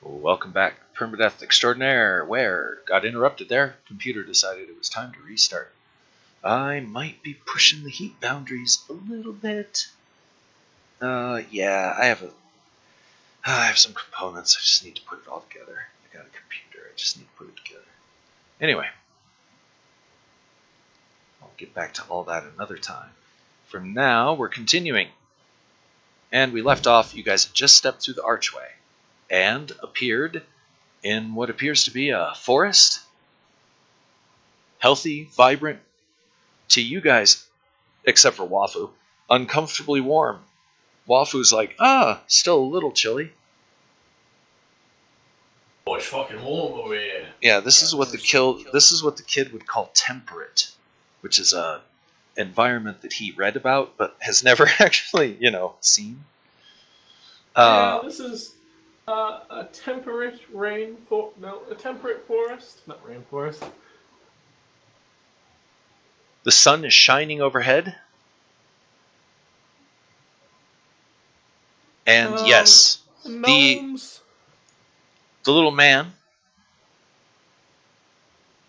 Welcome back, Permadeath Extraordinaire. Where? Got interrupted there. Computer decided it was time to restart. I might be pushing the heat boundaries a little bit. Yeah, I have some components. I just need to put it all together. I got a computer. I just need to put it together. Anyway, I'll get back to all that another time. For now, we're continuing. And we left off, you guys had just stepped through the archway and appeared in what appears to be a forest. Healthy, vibrant, to you guys, except for Wafu, uncomfortably warm. Wafu's like, still a little chilly. Oh, it's fucking warm over here. Yeah, this is what the kid would call temperate, which is a environment that he read about but has never actually, seen. Yeah, this is a temperate a temperate forest, not rainforest. The sun is shining overhead. And yes, gnomes. The little man.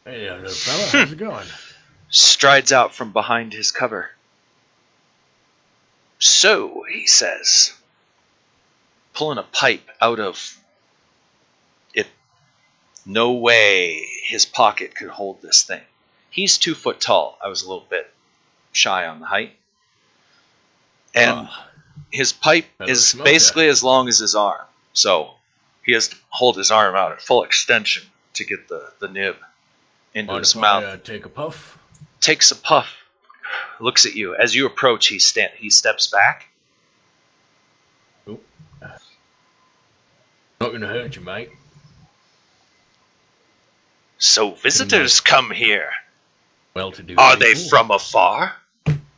Hey, little fella, how's it going? Strides out from behind his cover. So, he says, pulling a pipe out of it. No way his pocket could hold this thing. He's 2 foot tall. I was a little bit shy on the height. And his pipe is basically as long as his arm. So he has to hold his arm out at full extension to get the nib into his mouth. Take a puff. Takes a puff. Looks at you. As you approach, he steps back. Oop. Not gonna hurt you, mate. So visitors come here. Well-to-do. Are they from afar?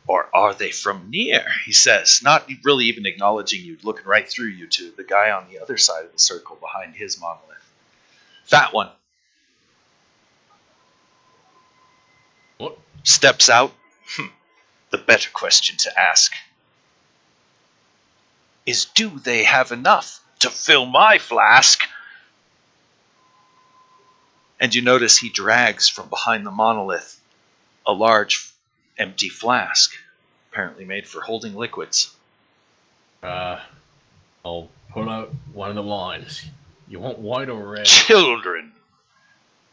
Or are they from near? He says, not really even acknowledging you, looking right through you to the guy on the other side of the circle behind his monolith. Fat one. What? Steps out. The better question to ask is, do they have enough to fill my flask? And you notice he drags from behind the monolith a large empty flask, apparently made for holding liquids. I'll pull out one of the lines. You want white or red? Children,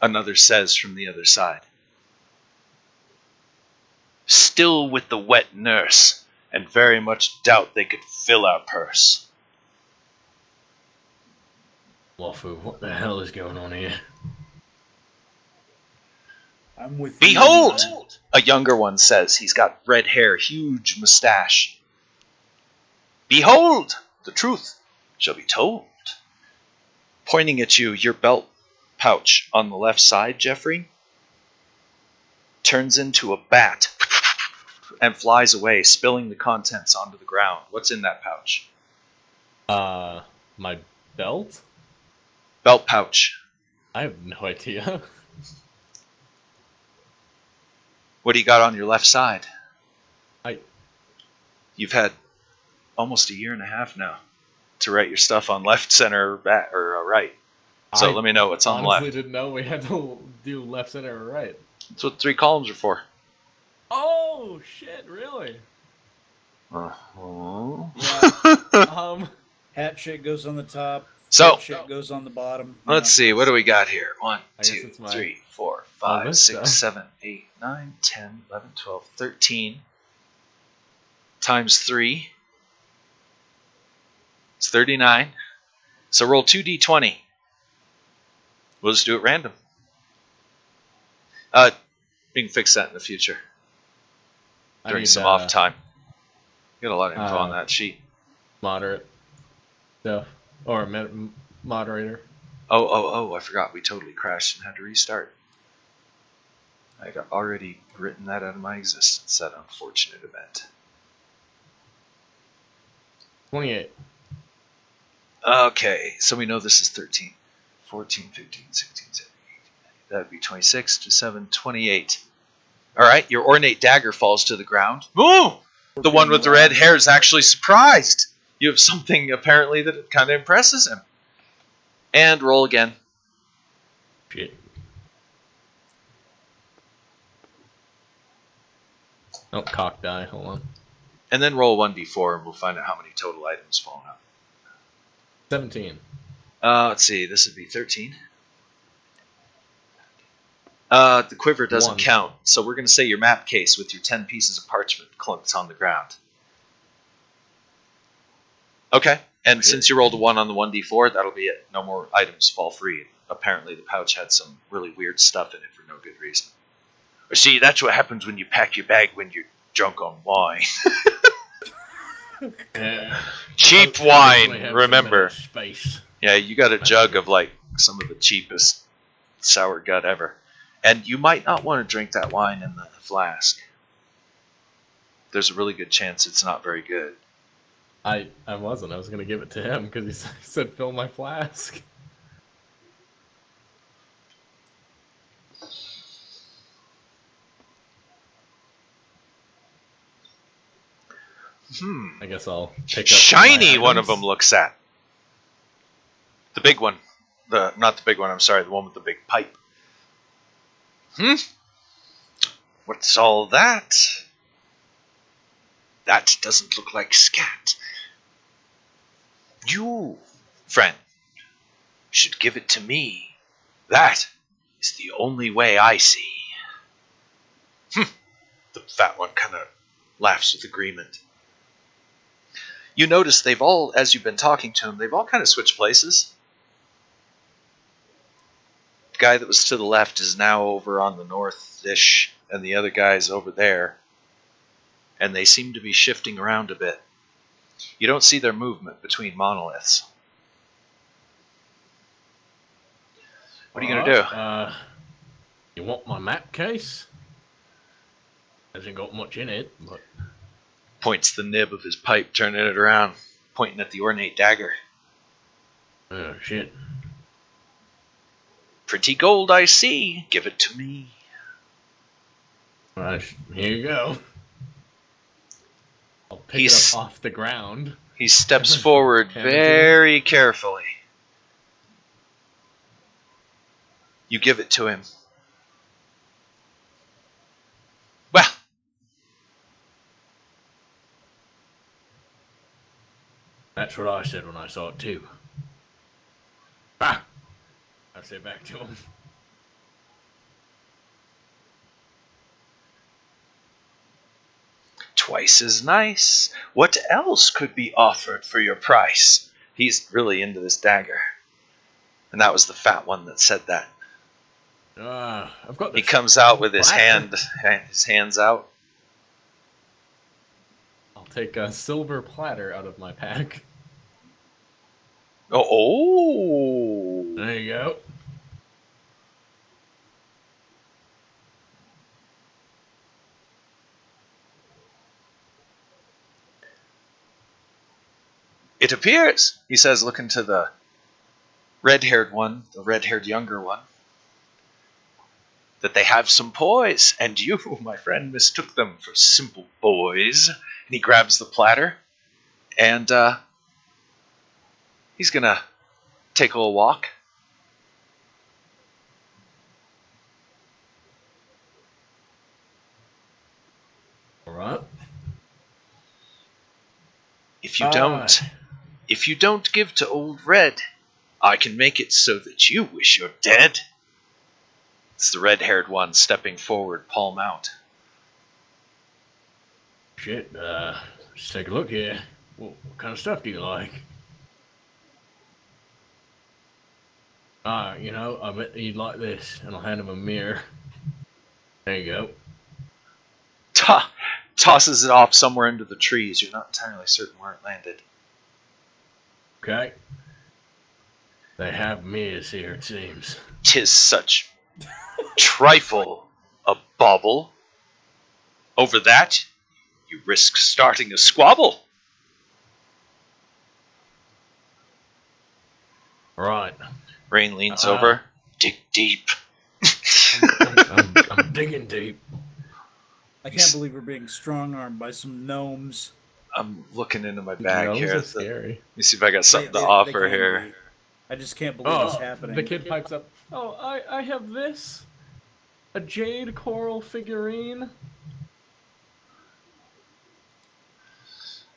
another says from the other side. Still with the wet nurse, and very much doubt they could fill our purse. Wafu, what the hell is going on here? I'm with Behold! A younger one says. He's got red hair, huge mustache. Behold! The truth shall be told. Pointing at you, your belt pouch on the left side, Geoffrey, turns into a bat and flies away, spilling the contents onto the ground. What's in that pouch? My belt? Belt pouch. I have no idea. What do you got on your left side? You've had almost a year and a half now to write your stuff on left, center, or right. So let me know what's on the left. I honestly didn't know we had to do left, center, or right. That's what 3 columns are for. Oh, shit, really? Uh-huh. Yeah. Hat shit goes on the top. So shit goes on the bottom. Let's see. What do we got here? 1, I guess 2, it's mine. 3, 4, 5, this 6, stuff. 7, 8, 9, 10, 11, 12, 13 times 3. It's 39. So roll 2d20. We'll just do it random. We can fix that in the future during some off time. You got a lot of info on that sheet. Moderate stuff. Or moderator. Oh, I forgot. We totally crashed and had to restart. I got already written that out of my existence, that unfortunate event. 28. Okay, so we know this is 13, 14, 15, 16, 17, 18, 19. That'd be 26, 27, 28. All right, your ornate dagger falls to the ground. Ooh! The one with the red hair is actually surprised. You have something, apparently, that kind of impresses him. And roll again. Shit. Oh, cock die. Hold on. And then roll 1d4 and we'll find out how many total items fall out. 17. Let's see, this would be 13. The quiver doesn't 1. count, so we're going to say your map case with your 10 pieces of parchment clumps on the ground. Okay, and since you rolled a 1 on the 1d4, that'll be it. No more items fall free. Apparently the pouch had some really weird stuff in it for no good reason. Or see, that's what happens when you pack your bag when you're drunk on wine. Cheap wine, remember. Space. Yeah, you got a jug of like some of the cheapest sour gut ever. And you might not want to drink that wine in the flask. There's a really good chance it's not very good. I wasn't. I was going to give it to him because he said fill my flask. I guess I'll pick up Shiny my one of items. them looks at. The big one. Not the big one, I'm sorry, the one with the big pipe. What's all that? That doesn't look like scat. You, friend, should give it to me. That is the only way I see. The fat one kind of laughs with agreement. You notice they've all, as you've been talking to them, they've all kind of switched places. The guy that was to the left is now over on the north-ish, and the other guy's over there. And they seem to be shifting around a bit. You don't see their movement between monoliths. What are you going to do? You want my map case? Hasn't got much in it, but... Points the nib of his pipe, turning it around, pointing at the ornate dagger. Oh, shit. Pretty gold, I see. Give it to me. Right, here you go. I'll pick it up off the ground. He steps forward very carefully. You give it to him. Well, that's what I said when I saw it too. Ah! I say back to him. twice as nice. What else could be offered for your price? He's really into this dagger. And that was the fat one that said that. I've got this. He comes out with his hands out. I'll take a silver platter out of my pack. Oh. There you go. It appears, he says, looking to the red-haired one, the red-haired younger one, that they have some poise, and you, my friend, mistook them for simple boys. And he grabs the platter, and he's going to take a little walk. All right. If you don't give to Old Red, I can make it so that you wish you're dead. It's the red-haired one stepping forward, palm out. Shit, let's take a look here. What kind of stuff do you like? You know, I bet you'd like this, and I'll hand him a mirror. There you go. Tosses it off somewhere into the trees. You're not entirely certain where it landed. Okay. They have mirrors here, it seems. 'Tis such trifle a bauble. Over that, you risk starting a squabble. Right. Rain leans over. Dig deep. I'm digging deep. I can't believe we're being strong-armed by some gnomes. I'm looking into my bag Gnomes here. are scary. Let me see if I got something to They offer can here. be. I just can't believe it's happening. The kid pipes up. Oh, I have this. A jade coral figurine.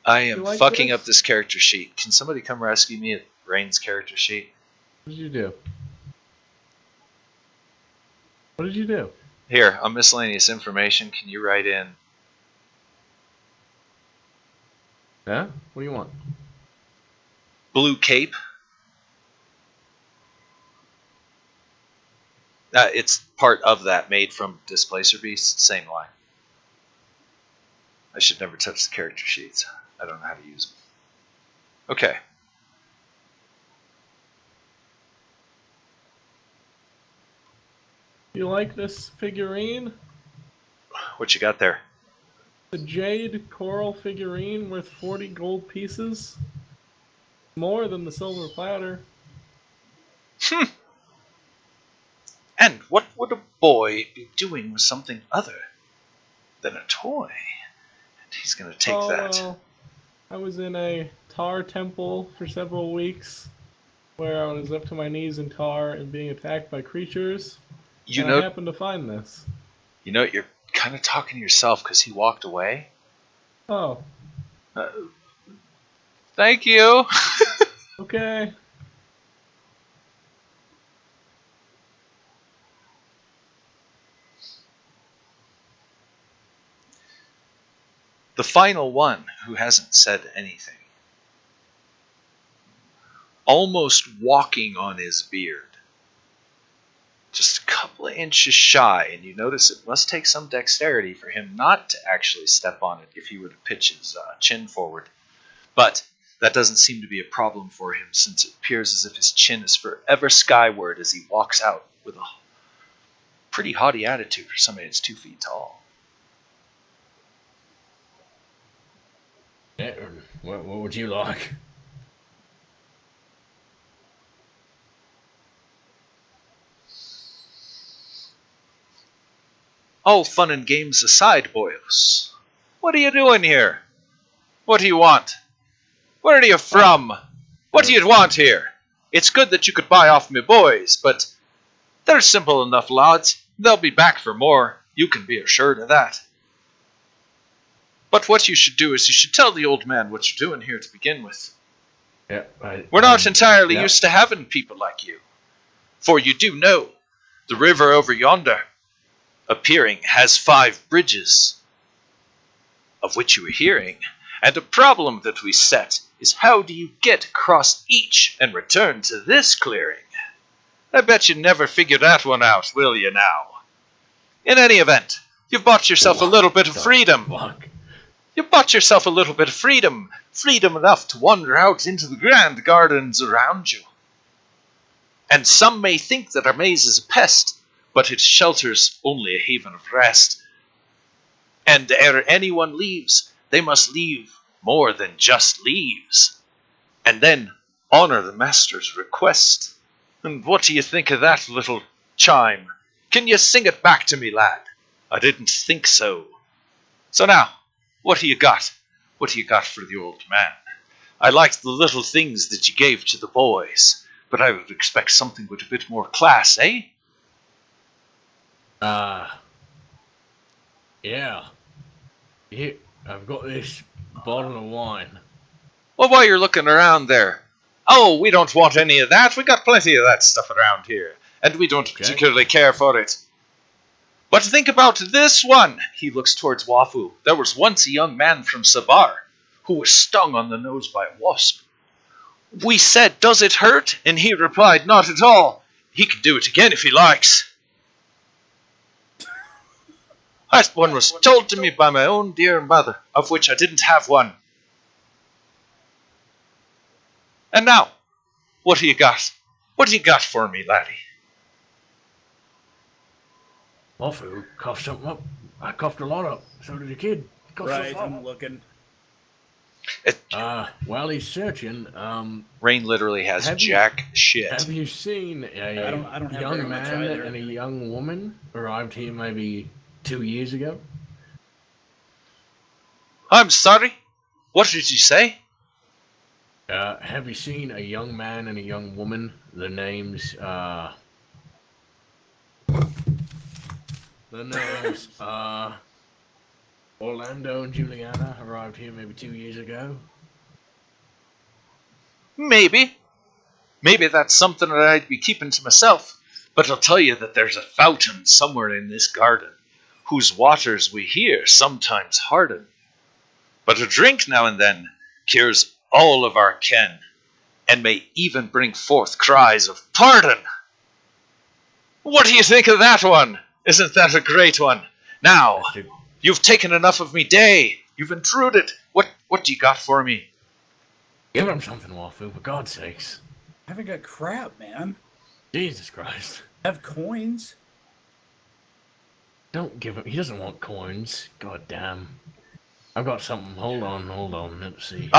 I am like fucking this? up this character sheet. Can somebody come rescue me at Rain's character sheet? What did you do? What did you do? Here, on miscellaneous information, can you write in Yeah? What do you want? blue cape? It's part of that, made from Displacer Beast. Same line. I should never touch the character sheets. I don't know how to use them. Okay. You like this figurine? What you got there? The jade coral figurine worth 40 gold pieces. More than the silver platter. And what would a boy be doing with something other than a toy? And he's going to take that. Well, I was in a tar temple for several weeks where I was up to my knees in tar and being attacked by creatures. I happened to find this. You know, you're kind of talking to yourself because he walked away. Oh. Thank you. Okay. The final one who hasn't said anything. Almost walking on his beard. Just a couple of inches shy, and you notice it must take some dexterity for him not to actually step on it if he were to pitch his chin forward. But that doesn't seem to be a problem for him, since it appears as if his chin is forever skyward as he walks out with a pretty haughty attitude for somebody that's 2 feet tall. Yeah, what would you like? All fun and games aside, boyos. What are you doing here? What do you want? Where are you from? What do you want here? It's good that you could buy off me boys, but they're simple enough lads. They'll be back for more. You can be assured of that. But what you should do is you should tell the old man what you're doing here to begin with. Yeah, We're not entirely used to having people like you. For you do know, the river over yonder, appearing, has 5 bridges, of which you are hearing, and a problem that we set is how do you get across each and return to this clearing? I bet you never figured that one out, will you now? In any event, you've bought yourself a little bit of freedom. Fuck. You bought yourself a little bit of freedom. Freedom enough to wander out into the grand gardens around you. And some may think that our maze is a pest, but it shelters only a haven of rest. And ere anyone leaves, they must leave more than just leaves. And then honor the master's request. And what do you think of that little chime? Can you sing it back to me, lad? I didn't think so. So now, what do you got? What do you got for the old man? I liked the little things that you gave to the boys, but I would expect something with a bit more class, eh? Yeah. Here, I've got this bottle of wine. Well, while you're looking around there, oh, we don't want any of that. We got plenty of that stuff around here, and we don't particularly care for it. But think about this one. He looks towards Wafu. There was once a young man from Sabar who was stung on the nose by a wasp. We said, does it hurt? And he replied, not at all. He can do it again if he likes. That one was told to me by my own dear mother, of which I didn't have one. And now, what do you got? What do you got for me, laddie? Wafu coughed something up. I coughed a lot up. So did the kid. Right, I'm looking. While he's searching, Rain literally has jack shit. Have you seen a I don't have young very much man either. and a young woman arrived here maybe 2 years ago? I'm sorry? What did you say? Have you seen a young man and a young woman? The names, Orlando and Juliana arrived here maybe 2 years ago. Maybe. Maybe that's something that I'd be keeping to myself. But I'll tell you that there's a fountain somewhere in this garden, whose waters we hear sometimes harden. But a drink now and then cures all of our ken, and may even bring forth cries of pardon. What do you think of that one? Isn't that a great one? Now, you've taken enough of me day. You've intruded. What do you got for me? Give him something, Wafu, for God's sakes. I haven't got crap, man. Jesus Christ. I have coins. Don't give him... He doesn't want coins. God damn. I've got something. Hold on. Let's see.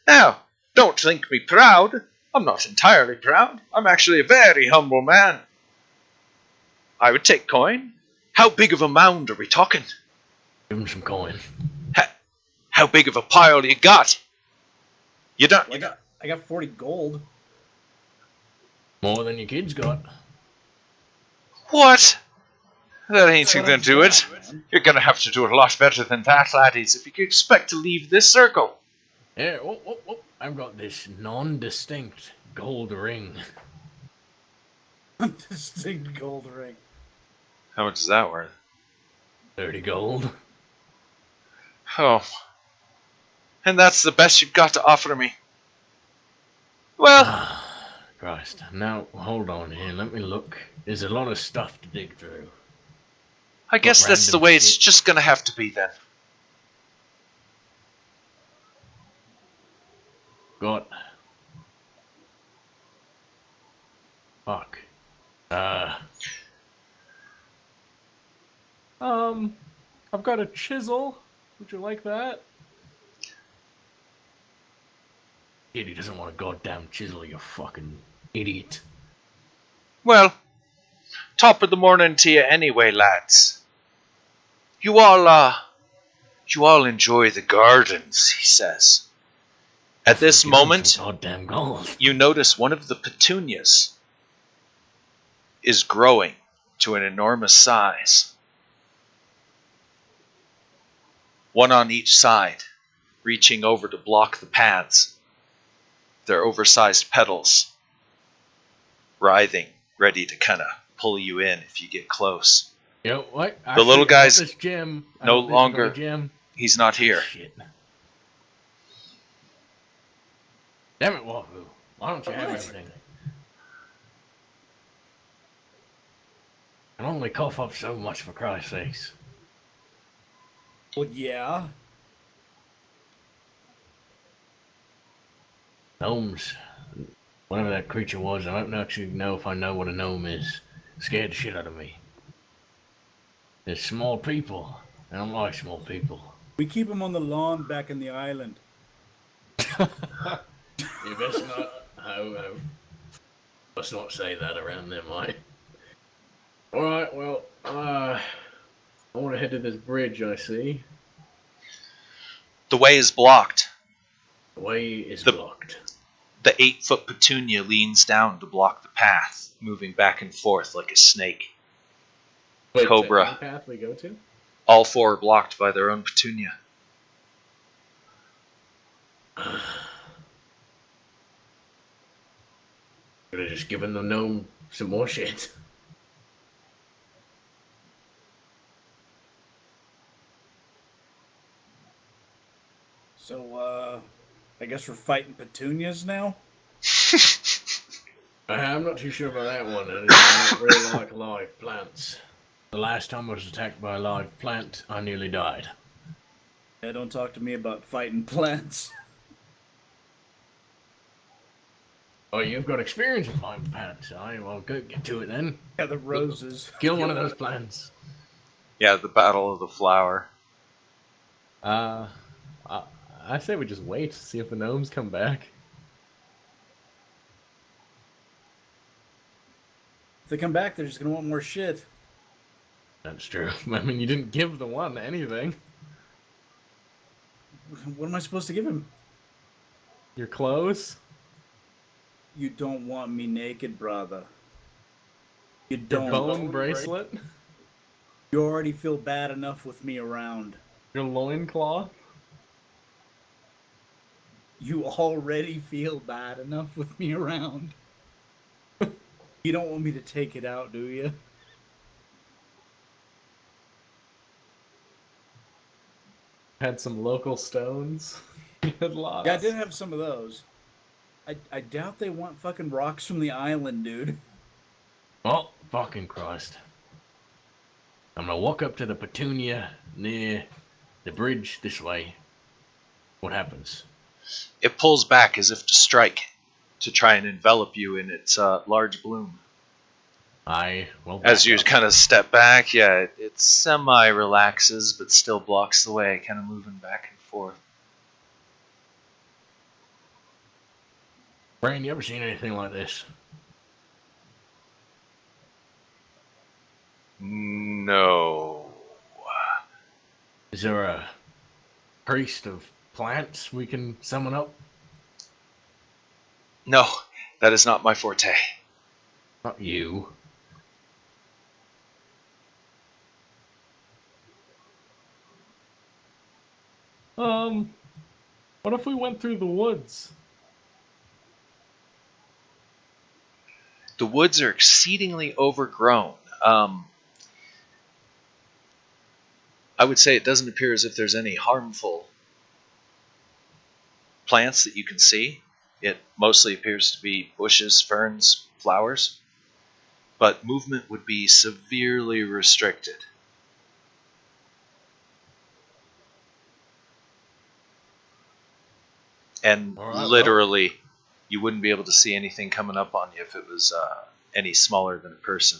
Now, don't think me proud. I'm not entirely proud. I'm actually a very humble man. I would take coin. How big of a mound are we talking? Give him some coin. How big of a pile you got? You don't... I got 40 gold. More than your kids got. What? That ain't gonna do it. You're gonna have to do a lot better than that, laddies, if you expect to leave this circle. Yeah, whoop. I've got this non-distinct gold ring. Distinct gold ring. How much is that worth? 30 gold. Oh. And that's the best you've got to offer me. Well... Christ. Now, hold on here. Let me look. There's a lot of stuff to dig through. I guess that's the way it's just gonna have to be then. Got... Fuck. I've got a chisel. Would you like that? Kid, he doesn't want a goddamn chisel, you fucking idiot. Well, top of the morning to you anyway, lads. You all enjoy the gardens, he says. At this moment, goddamn gold. You notice one of the petunias is growing to an enormous size. One on each side, reaching over to block the paths. Their oversized petals writhing, ready to kind of pull you in if you get close. You know what? The little guy's this gym. no longer. Gym. He's not here. Shit. Damn it, Wafu. Why don't you have everything? I can only cough up so much, for Christ's sakes. Well, yeah. Gnomes. Whatever that creature was, I don't actually know if I know what a gnome is. Scared the shit out of me. They're small people. I don't like small people. We keep them on the lawn back in the island. You best not. Let's not say that around them, mate. Alright, well, I want to head to this bridge, I see. The way is blocked. The way is blocked. The 8-foot petunia leans down to block the path, moving back and forth like a snake. Wait, Cobra. the path we go to? All 4 are blocked by their own petunia. Could have just given the gnome some more shit. So, I guess we're fighting petunias now? I'm not too sure about that one. I don't really like live plants. The last time I was attacked by a live plant, I nearly died. Yeah, don't talk to me about fighting plants. Oh, you've got experience in fighting plants, eh? Well, go get to it then. Yeah, the roses. Kill one of those plants. Yeah, the Battle of the Flower. I say we just wait to see if the gnomes come back. If they come back, they're just gonna want more shit. That's true. I mean, you didn't give the one anything. What am I supposed to give him? Your clothes? You don't want me naked, brother. You Your don't. bone bracelet? You already feel bad enough with me around. Your loincloth? You already feel bad enough with me around. You don't want me to take it out, do you? Had some local stones? You had lots. Yeah, I did have some of those. I doubt they want fucking rocks from the island, dude. Oh, fucking Christ. I'm gonna walk up to the Petunia near the bridge this way. What happens? It pulls back as if to strike, to try and envelop you in its large bloom. As you kind of step back, yeah, it semi-relaxes, but still blocks the way, kind of moving back and forth. Brian, you ever seen anything like this? No. Is there a priest of plants we can summon up? No, that is not my forte. Not you. What if we went through the woods? The woods are exceedingly overgrown. I would say it doesn't appear as if there's any harmful plants that you can see. It mostly appears to be bushes, ferns, flowers, but movement would be severely restricted. And literally, you wouldn't be able to see anything coming up on you if it was any smaller than a person.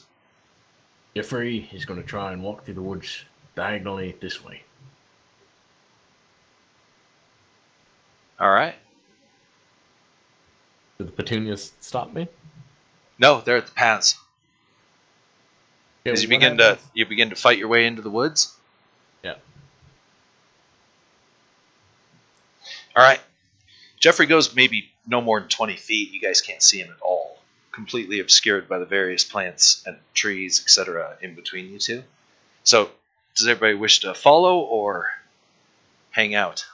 Geoffrey is going to try and walk through the woods diagonally this way. All right. Did the petunias stop me? No, they're at the paths. Okay, As you begin to fight your way into the woods. Yeah. All right. Geoffrey goes maybe no more than 20 feet. You guys can't see him at all. Completely obscured by the various plants and trees, etc. in between you two. So, does everybody wish to follow or hang out?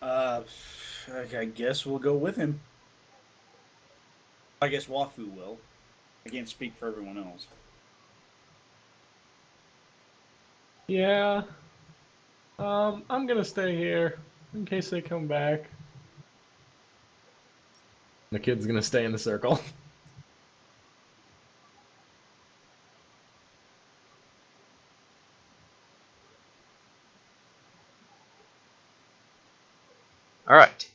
I guess we'll go with him. I guess Wafu will. I can't speak for everyone else. Yeah. I'm gonna stay here in case they come back. The kid's gonna stay in the circle. All right.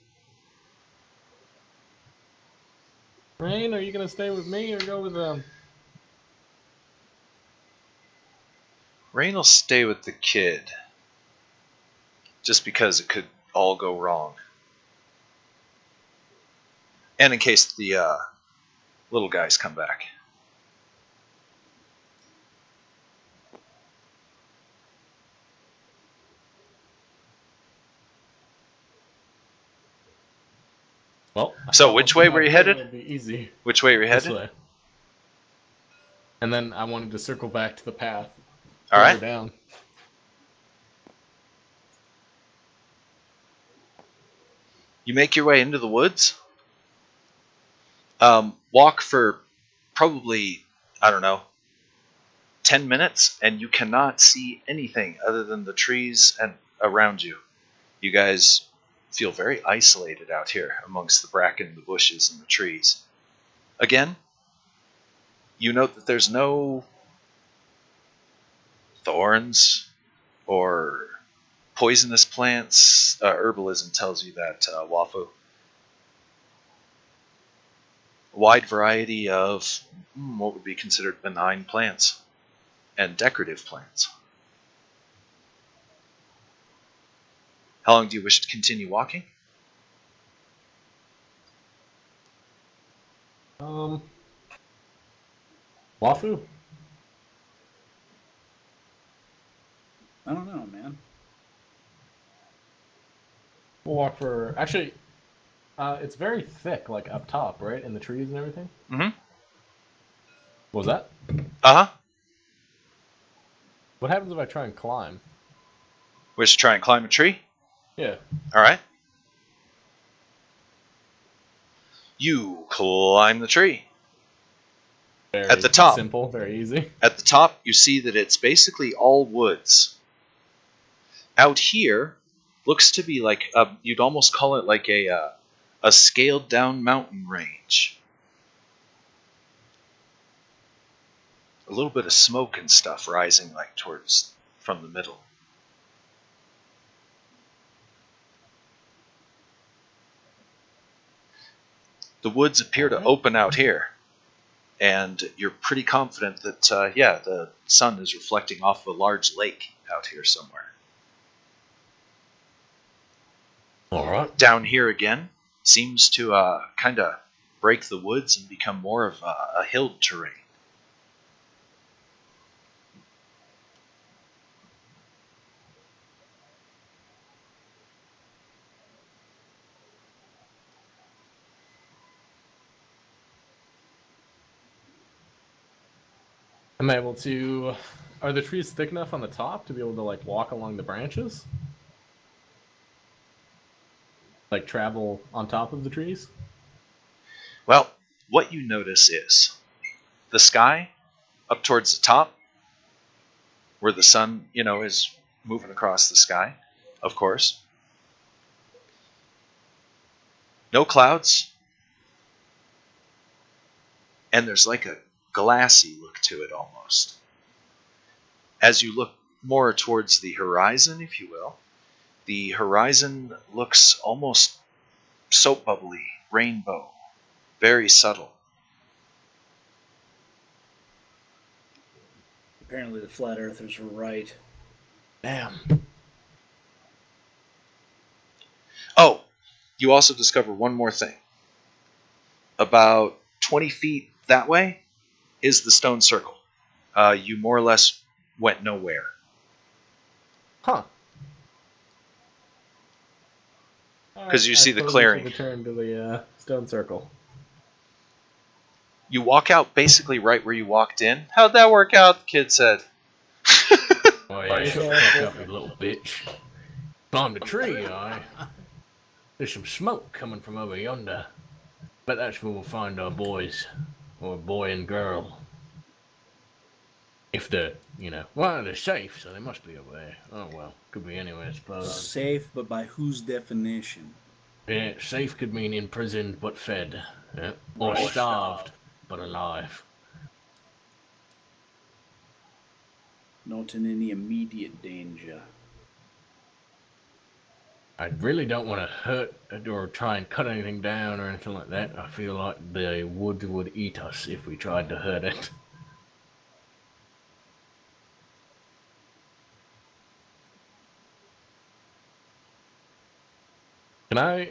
Rain, are you gonna stay with me or go with them? Rain will stay with the kid. Just because it could all go wrong. And in case the little guys come back. Well, so which way were you headed? It'd be easy. Which way were you headed? This way. And then I wanted to circle back to the path. All right. Down. You make your way into the woods. Walk for probably, 10 minutes, and you cannot see anything other than the trees and around you. You guys feel very isolated out here amongst the bracken, the bushes, and the trees. Again, you note that there's no thorns or poisonous plants. Herbalism tells you that, Wafu. A wide variety of what would be considered benign plants and decorative plants. How long do you wish to continue walking? Wafu? I don't know, man. We'll walk for... Actually, it's very thick, like, up top, right? In the trees and everything? Mm-hmm. What was that? Uh-huh. What happens if I try and climb? Wish to try and climb a tree? Yeah. All right. You climb the tree. Very At the top. Simple, very easy. At the top, you see that it's basically all woods. Out here, looks to be like you'd almost call it like a scaled down mountain range. A little bit of smoke and stuff rising like towards from the middle. The woods appear to open out here, and you're pretty confident that the sun is reflecting off a large lake out here somewhere. All right. Down here again seems to kind of break the woods and become more of a hill terrain. Am I able to... Are the trees thick enough on the top to be able to, like, walk along the branches? Like, travel on top of the trees? Well, what you notice is the sky up towards the top, where the sun, is moving across the sky, of course. No clouds. And there's like a glassy look to it almost. As you look more towards the horizon, if you will, the horizon looks almost soap bubbly, rainbow, very subtle. Apparently the flat earthers were right. Damn. Oh, you also discover one more thing. About 20 feet that way is the stone circle. You more or less went nowhere. Huh. Because you see the clearing. Return to the stone circle. You walk out basically right where you walked in. How'd that work out? The kid said. Oh, yeah, shut the fuck up, you little bitch. Climbed a tree, There's some smoke coming from over yonder. But that's where we'll find our boys. Or boy and girl. If they're, well, they're safe, so they must be over there. Oh, well, could be anywhere, I suppose. Safe, but by whose definition? Yeah, safe could mean imprisoned but fed. Yeah. Or starved but alive. Not in any immediate danger. I really don't want to hurt or try and cut anything down or anything like that. I feel like the wood would eat us if we tried to hurt it. Can I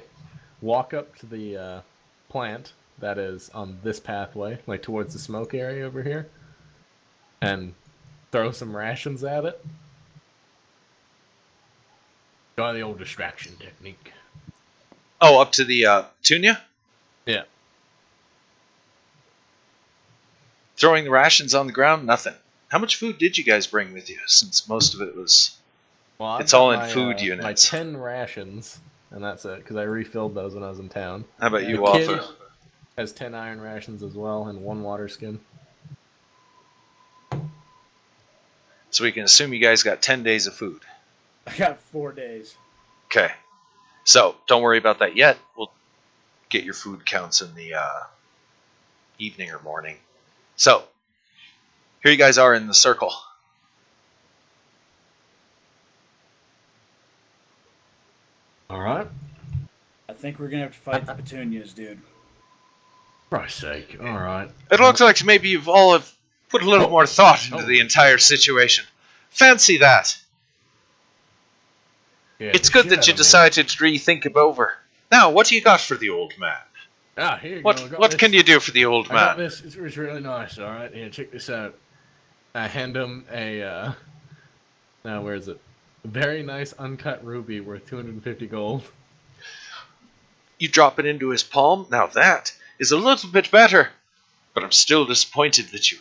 walk up to the plant that is on this pathway, like towards the smoke area over here, and throw some rations at it? Try the old distraction technique. Oh, up to the Tunia? Yeah. Throwing the rations on the ground? Nothing. How much food did you guys bring with you? Since most of it was... Well, it's all in food units. My 10 rations, and that's it, because I refilled those when I was in town. How about you, The kid Wafu? has 10 iron rations as well, and 1 water skin. So we can assume you guys got 10 days of food. I got 4 days. Okay. So, don't worry about that yet. We'll get your food counts in the evening or morning. So, here you guys are in the circle. Alright. I think we're gonna have to fight the petunias, dude. For Christ's sake, alright. It looks like maybe you've all have put a little more thought into the entire situation. Fancy that. Yeah, It's good that you decided to rethink it over. Now, what do you got for the old man? Ah, here you What go. I got what this. can you do for the old I got man? this. It's really nice, alright? Here, check this out. I hand him Now, where is it? Very nice uncut ruby worth 250 gold. You drop it into his palm. Now that is a little bit better. But I'm still disappointed that you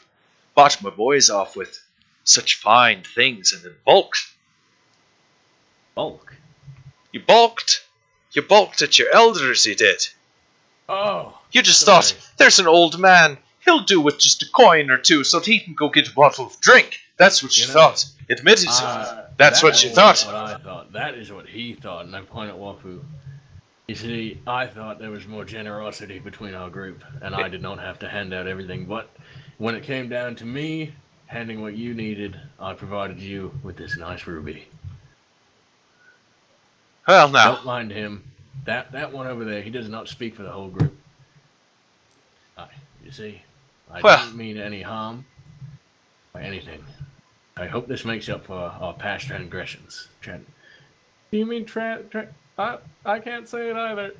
bought my boys off with such fine things and in bulk. Bulk? You bulked. You bulked at your elders, you did. Oh. You just sorry. thought, there's an old man. He'll do with just a coin or two so that he can go get a bottle of drink. That's what you thought. Admit it. That's what you thought. What I thought. That is what he thought, and I point at Wafu. You see, I thought there was more generosity between our group, and I did not have to hand out everything. But when it came down to me handing what you needed, I provided you with this nice ruby. Well, now. Don't mind him. That one over there, he does not speak for the whole group. You see, I didn't mean any harm by anything. I hope this makes up for our past transgressions. Do you mean I can't say it either.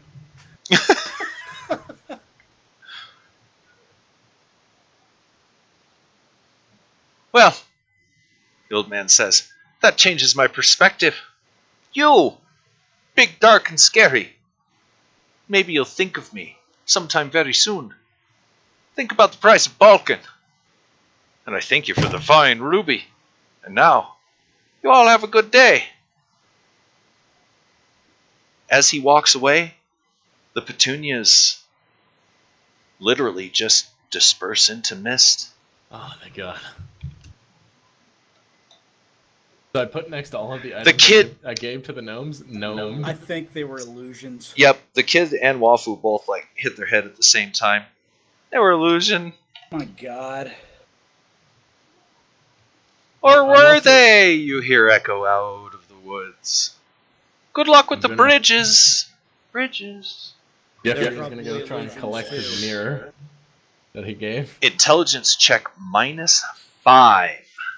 Well, the old man says, that changes my perspective. You, big, dark, and scary. Maybe you'll think of me sometime very soon. Think about the price of Balkan. And I thank you for the fine ruby. And now, you all have a good day. As he walks away, the petunias literally just disperse into mist. Oh, thank God. So I put next to all of the items I gave to the gnomes. Gnome. I think they were illusions. Yep, the kid and Wafu both hit their head at the same time. They were illusion. Oh my God. Or were they? You hear echo out of the woods. Good luck with the bridges. Bridges. Geoffrey's gonna go try and collect his mirror that he gave. Intelligence check -5.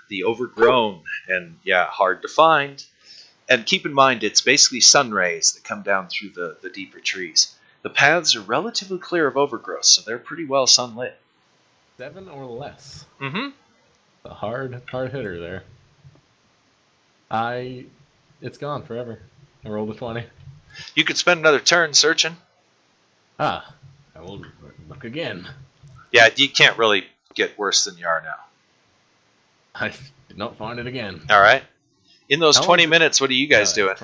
The overgrown and hard to find. And keep in mind, it's basically sun rays that come down through the deeper trees. The paths are relatively clear of overgrowth, so they're pretty well sunlit. 7 or less. Mm-hmm. A hard hitter there. It's gone forever. I rolled a 20. You could spend another turn searching. I will look again. Yeah, you can't really get worse than you are now. I did not find it again. All right. In those 20 minutes, what are you guys doing?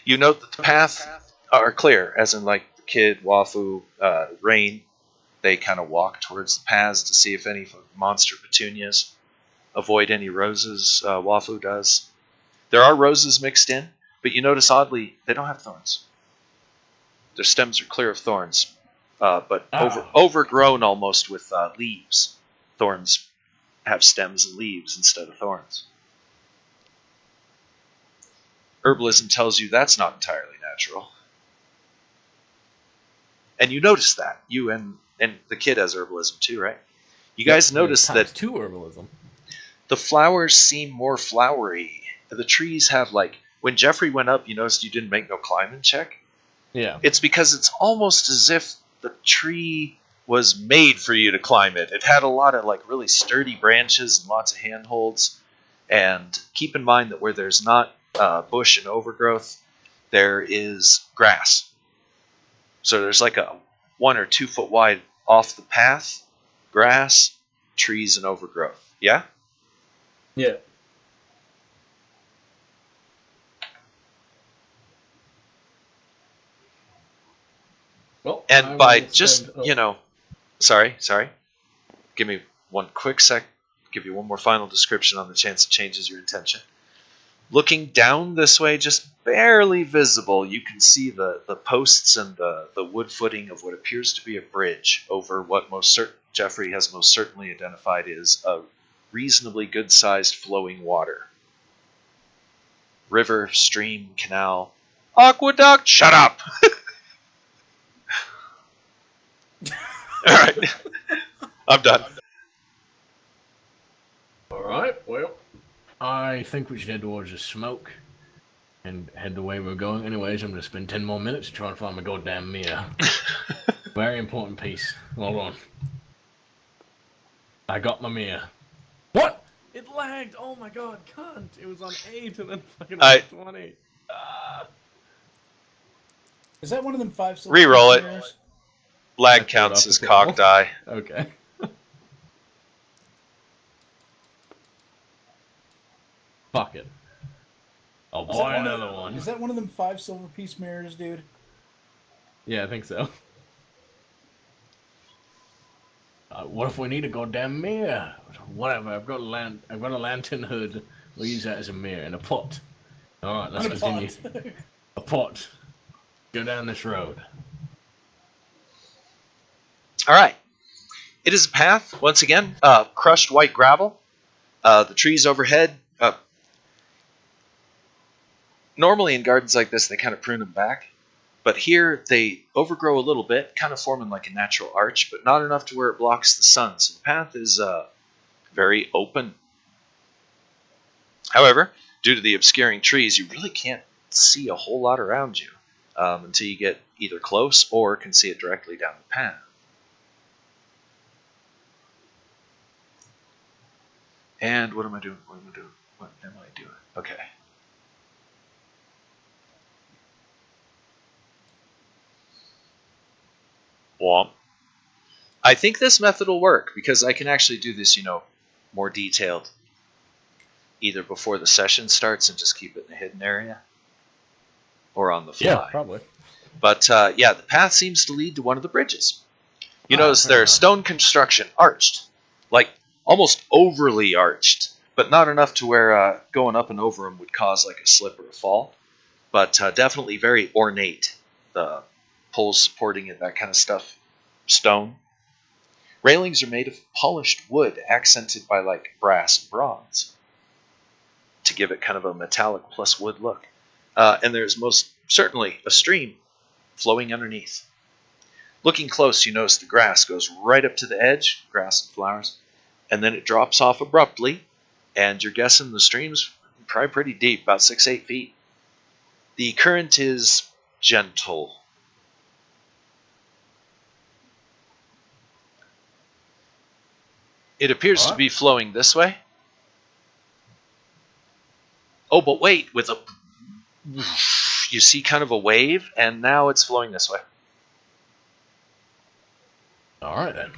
You note that the paths are clear, as in like the kid, Wafu, Rain. They kind of walk towards the paths to see if any monster petunias avoid any roses. Wafu does. There are roses mixed in, but you notice oddly they don't have thorns. Their stems are clear of thorns, but overgrown almost with leaves. Thorns have stems and leaves instead of thorns. Herbalism tells you that's not entirely natural. And you notice that. You and the kid has herbalism too, right? You guys notice that two herbalism. The flowers seem more flowery. The trees have when Geoffrey went up, you noticed you didn't make no climbing check? Yeah. It's because it's almost as if the tree was made for you to climb it. It had a lot of really sturdy branches and lots of handholds. And keep in mind that where there's not bush and overgrowth, there is grass. So there's a 1 or 2 foot wide off the path, grass, trees, and overgrowth. Yeah? Yeah. Well, and by just, sorry. Give me one quick sec. Give you one more final description on the chance it changes your intention. Looking down this way, just barely visible, you can see the posts and the wood footing of what appears to be a bridge over what Geoffrey has most certainly identified as a reasonably good-sized flowing water. River, stream, canal, aqueduct, shut up! All right, I'm done. All right, well, I think we should head towards the smoke and head the way we're going. Anyways, I'm going to spend 10 more minutes trying to find my goddamn mirror. Very important piece. Hold on. I got my mirror. What? It lagged. Oh my god, cunt. It was on 8 and then fucking I- 20. Is that one of them 5 silver Reroll piece it. mirrors? Lag I threw it counts off the as table. cock die. Okay. Fuck it. I'll Is that buy one of another one. Is that one of them 5 silver piece mirrors, dude? Yeah, I think so. What if we need a goddamn mirror? Whatever. I've got a lantern hood. We'll use that as a mirror and a pot. All right, let's continue. A pot. Go down this road. All right. It is a path, once again, crushed white gravel. The trees overhead. Normally in gardens like this, they kind of prune them back. But here, they overgrow a little bit, kind of forming like a natural arch, but not enough to where it blocks the sun. So the path is very open. However, due to the obscuring trees, you really can't see a whole lot around you until you get either close or can see it directly down the path. And what am I doing? What am I doing? What am I doing? Okay. Womp. I think this method will work because I can actually do this, more detailed. Either before the session starts and just keep it in a hidden area, or on the fly. Yeah, probably. But yeah, the path seems to lead to one of the bridges. You notice they're stone construction, arched, like almost overly arched, but not enough to where going up and over them would cause like a slip or a fall. But definitely very ornate. The poles supporting it, that kind of stuff, stone. Railings are made of polished wood, accented by like brass and bronze, to give it kind of a metallic plus wood look. And there's most certainly a stream flowing underneath. Looking close, you notice the grass goes right up to the edge, grass and flowers, and then it drops off abruptly, and you're guessing the stream's probably pretty deep, about 6-8 feet. The current is gentle. It appears to be flowing this way. Oh, but wait, you see kind of a wave, and now it's flowing this way. All right, then.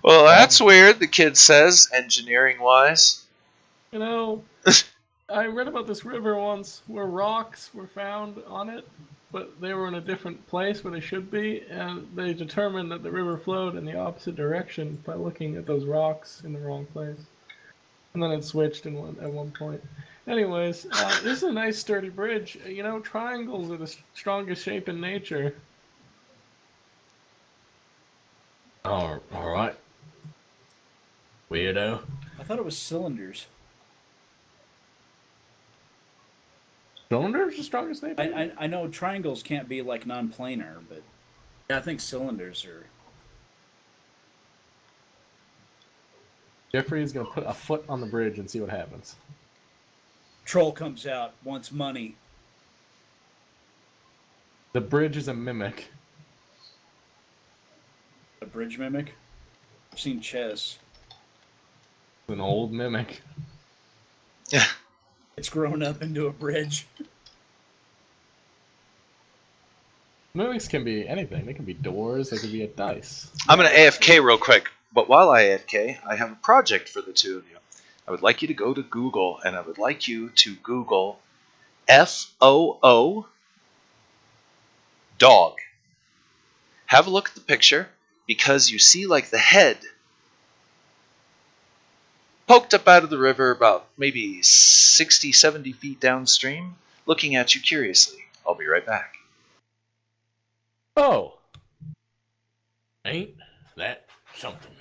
Well, that's weird, the kid says, engineering-wise. I read about this river once where rocks were found on it, but they were in a different place where they should be, and they determined that the river flowed in the opposite direction by looking at those rocks in the wrong place. And then it switched at one point. Anyways, this is a nice sturdy bridge. Triangles are the strongest shape in nature. All right. Weirdo. I thought it was cylinders. Cylinders are the strongest shape? I know triangles can't be like non-planar, but yeah, I think cylinders are. Geoffrey is going to put a foot on the bridge and see what happens. Troll comes out, wants money. The bridge is a mimic. A bridge mimic? I've seen chess. An old mimic. Yeah. It's grown up into a bridge. Mimics can be anything. They can be doors. They can be a dice. I'm going to AFK real quick, but while I AFK, I have a project for the two of you. I would like you to go to Google, and I would like you to Google FOO dog. Have a look at the picture, because you see like the head poked up out of the river about maybe 60, 70 feet downstream, looking at you curiously. I'll be right back. Oh. Ain't that something?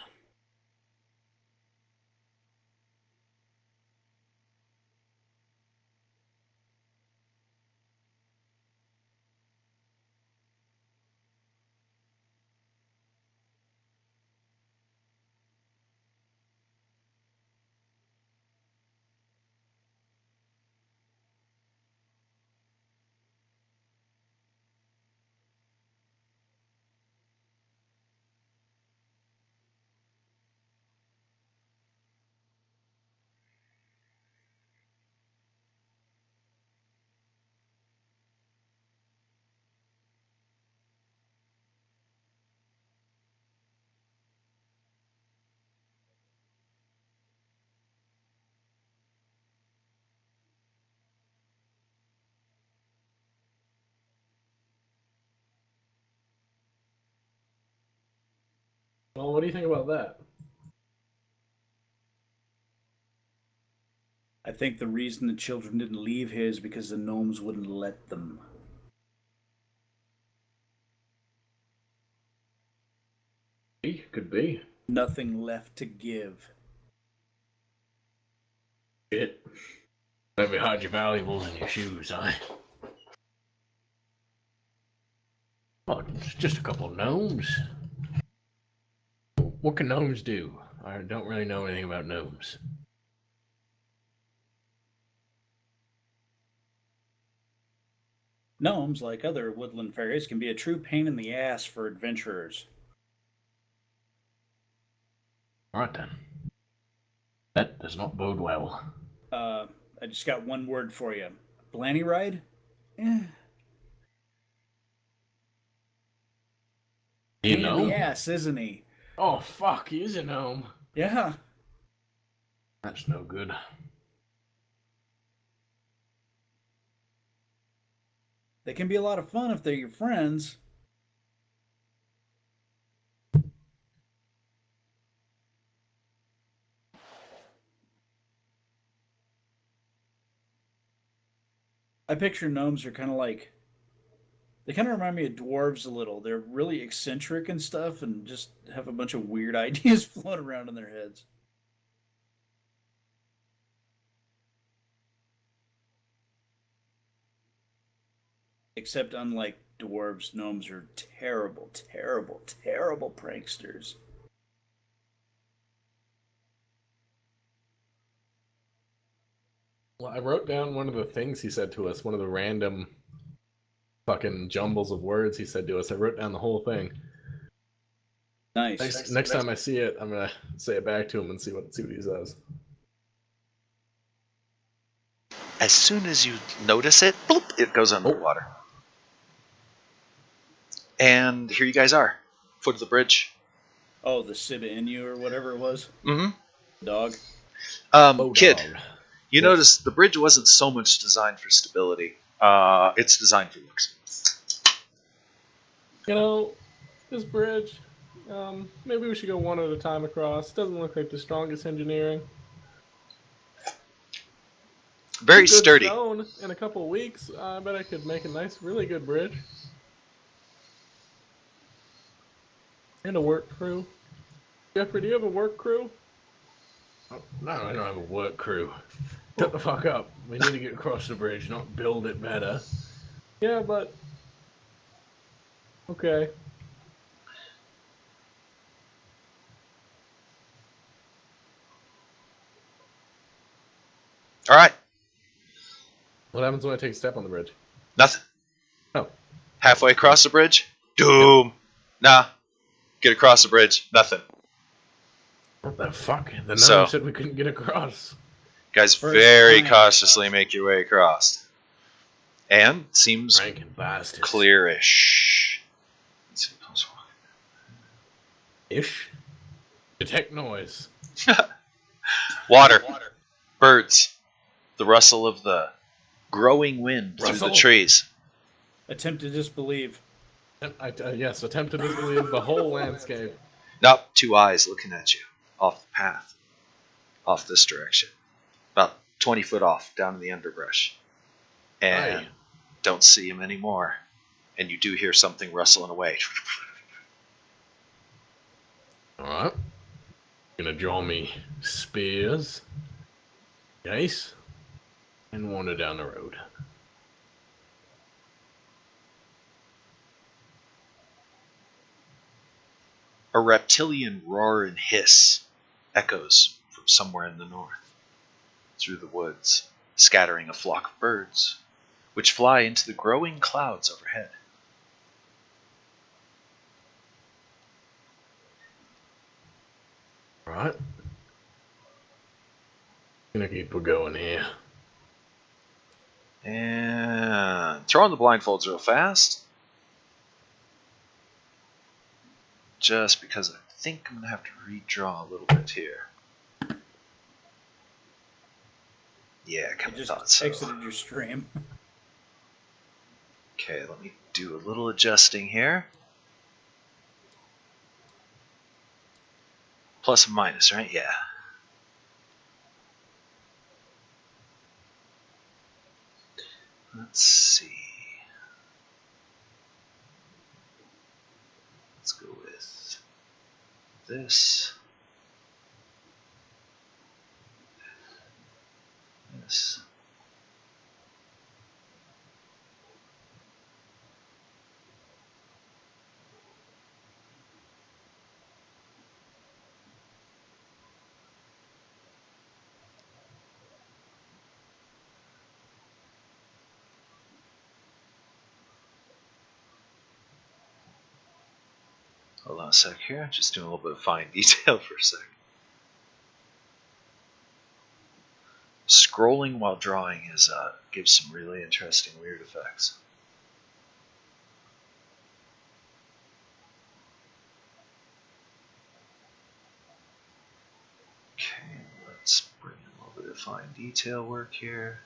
Well, what do you think about that? I think the reason the children didn't leave here is because the gnomes wouldn't let them. Could be. Nothing left to give. Shit. Let me hide your valuables in your shoes, huh? Oh, it's just a couple of gnomes. What can gnomes do? I don't really know anything about gnomes. Gnomes, like other woodland fairies, can be a true pain in the ass for adventurers. Alright then. That does not bode well. I just got one word for you. Blanny ride? Eh. You Pain know? in the ass, isn't he? Oh fuck, he is a gnome. Yeah. That's no good. They can be a lot of fun if they're your friends. I picture gnomes are kind of like... They kind of remind me of dwarves a little. They're really eccentric and stuff and just have a bunch of weird ideas floating around in their heads. Except unlike dwarves, gnomes are terrible, terrible, terrible pranksters. Well, I wrote down one of the things he said to us, one of the random fucking jumbles of words he said to us. I wrote down the whole thing. Nice. Next time I see it, I'm gonna say it back to him and see what he says. As soon as you notice it, bloop, it goes underwater. And here you guys are, foot of the bridge. Oh, the Siba Inu or whatever it was? Mm-hmm. Dog? Kid, Dog. you notice the bridge wasn't so much designed for stability. It's designed for looks. You know, this bridge, maybe we should go one at a time across. Doesn't look like the strongest engineering. Very Good sturdy. Stone in a couple of weeks, I bet I could make a nice, really good bridge. And a work crew. Geoffrey, do you have a work crew? Oh, no, I don't have a work crew. Shut the fuck up. We need to get across the bridge, not build it better. Yeah, but... Okay. All right, What happens when I take a step on the bridge? nothing. Oh. Halfway across the bridge, doom. Nah, get across the bridge, nothing. What the fuck? The gnome So- said we couldn't get across. Guys First very time. cautiously make your way across. And seems Ranking bastards. clearish. Ish. Detect noise. Water. Birds. The rustle of the growing wind through Rustle. the trees. Attempt to disbelieve. Yes, attempt to disbelieve the whole landscape. Nope, two eyes looking at you. Off the path. Off this direction. About 20 foot off, down in the underbrush. And Aye. don't see him anymore. And you do hear something rustling away. Alright. Gonna draw me spears. Nice. And wander down the road. A reptilian roar and hiss echoes from somewhere in the north, through the woods, scattering a flock of birds, which fly into the growing clouds overhead. Alright. Gonna keep going here. And throw on the blindfolds real fast. Just because I think I'm going to have to redraw a little bit here. Yeah, I I kind of just thought so. exited your stream. Okay, let me do a little adjusting here. Plus and minus, right? Yeah. Let's see. Let's go with this. This. Hold on a sec here. Just doing a little bit of fine detail for a sec. Scrolling while drawing gives some really interesting weird effects. Okay, let's bring in a little bit of fine detail work here.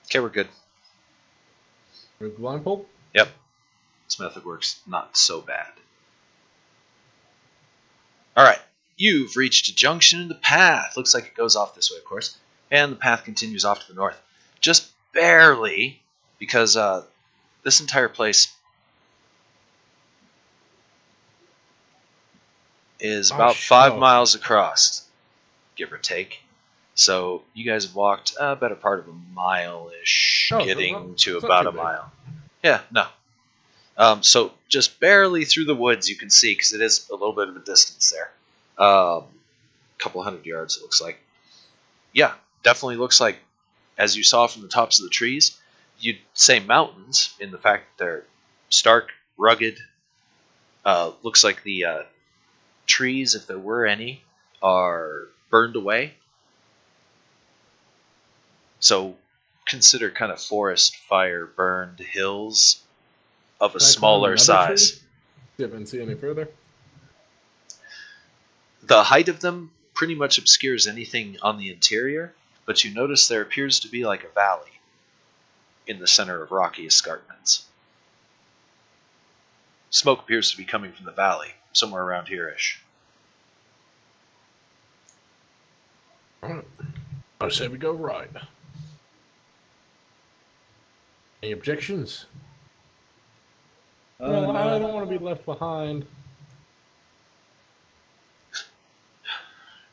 Okay, we're good. With blindfold? Yep. This method works not so bad. Alright, you've reached a junction in the path. Looks like it goes off this way, of course. And the path continues off to the north. Just barely, because this entire place is about 5 miles across, give or take. So you guys have walked a better part of a mile-ish, getting to about a mile. Yeah, no. So just barely through the woods you can see, because it is a little bit of a distance there. A couple hundred yards, it looks like. Yeah, definitely looks like, as you saw from the tops of the trees, you'd say mountains in the fact that they're stark, rugged. Looks like the trees, if there were any, are burned away. So consider kind of forest fire burned hills of a smaller size. See if I can see any further. The height of them pretty much obscures anything on the interior, but you notice there appears to be like a valley in the center of rocky escarpments. Smoke appears to be coming from the valley, somewhere around here-ish. Alright. I say we go right. Any objections? Well, No. I don't want to be left behind.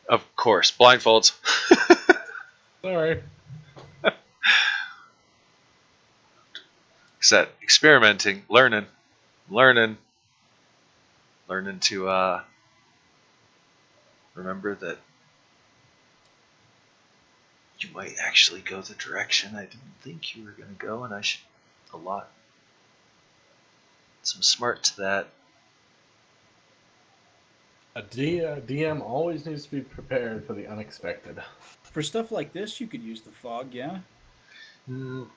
Of course, blindfolds. Sorry. Set, experimenting, learning to remember that you might actually go the direction I didn't think you were going to go, and I should allot some smart to that. A DM always needs to be prepared for the unexpected. For stuff like this, you could use the fog, yeah?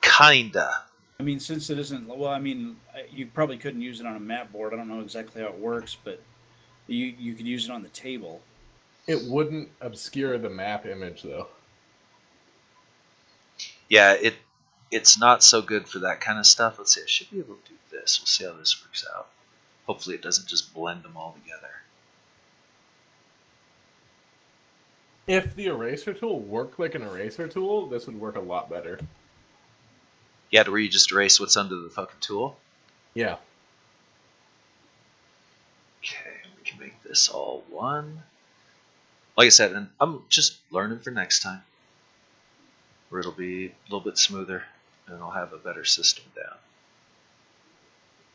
Kinda. I mean, since it isn't... Well, I mean, you probably couldn't use it on a map board. I don't know exactly how it works, but you could use it on the table. It wouldn't obscure the map image, though. Yeah, it's not so good for that kind of stuff. Let's see, I should be able to do this. We'll see how this works out. Hopefully it doesn't just blend them all together. If the eraser tool worked like an eraser tool, this would work a lot better. Yeah, to where you just erase what's under the fucking tool? Yeah. Okay, we can make this all one. Like I said, and I'm just learning for next time, where it'll be a little bit smoother, and I'll have a better system down,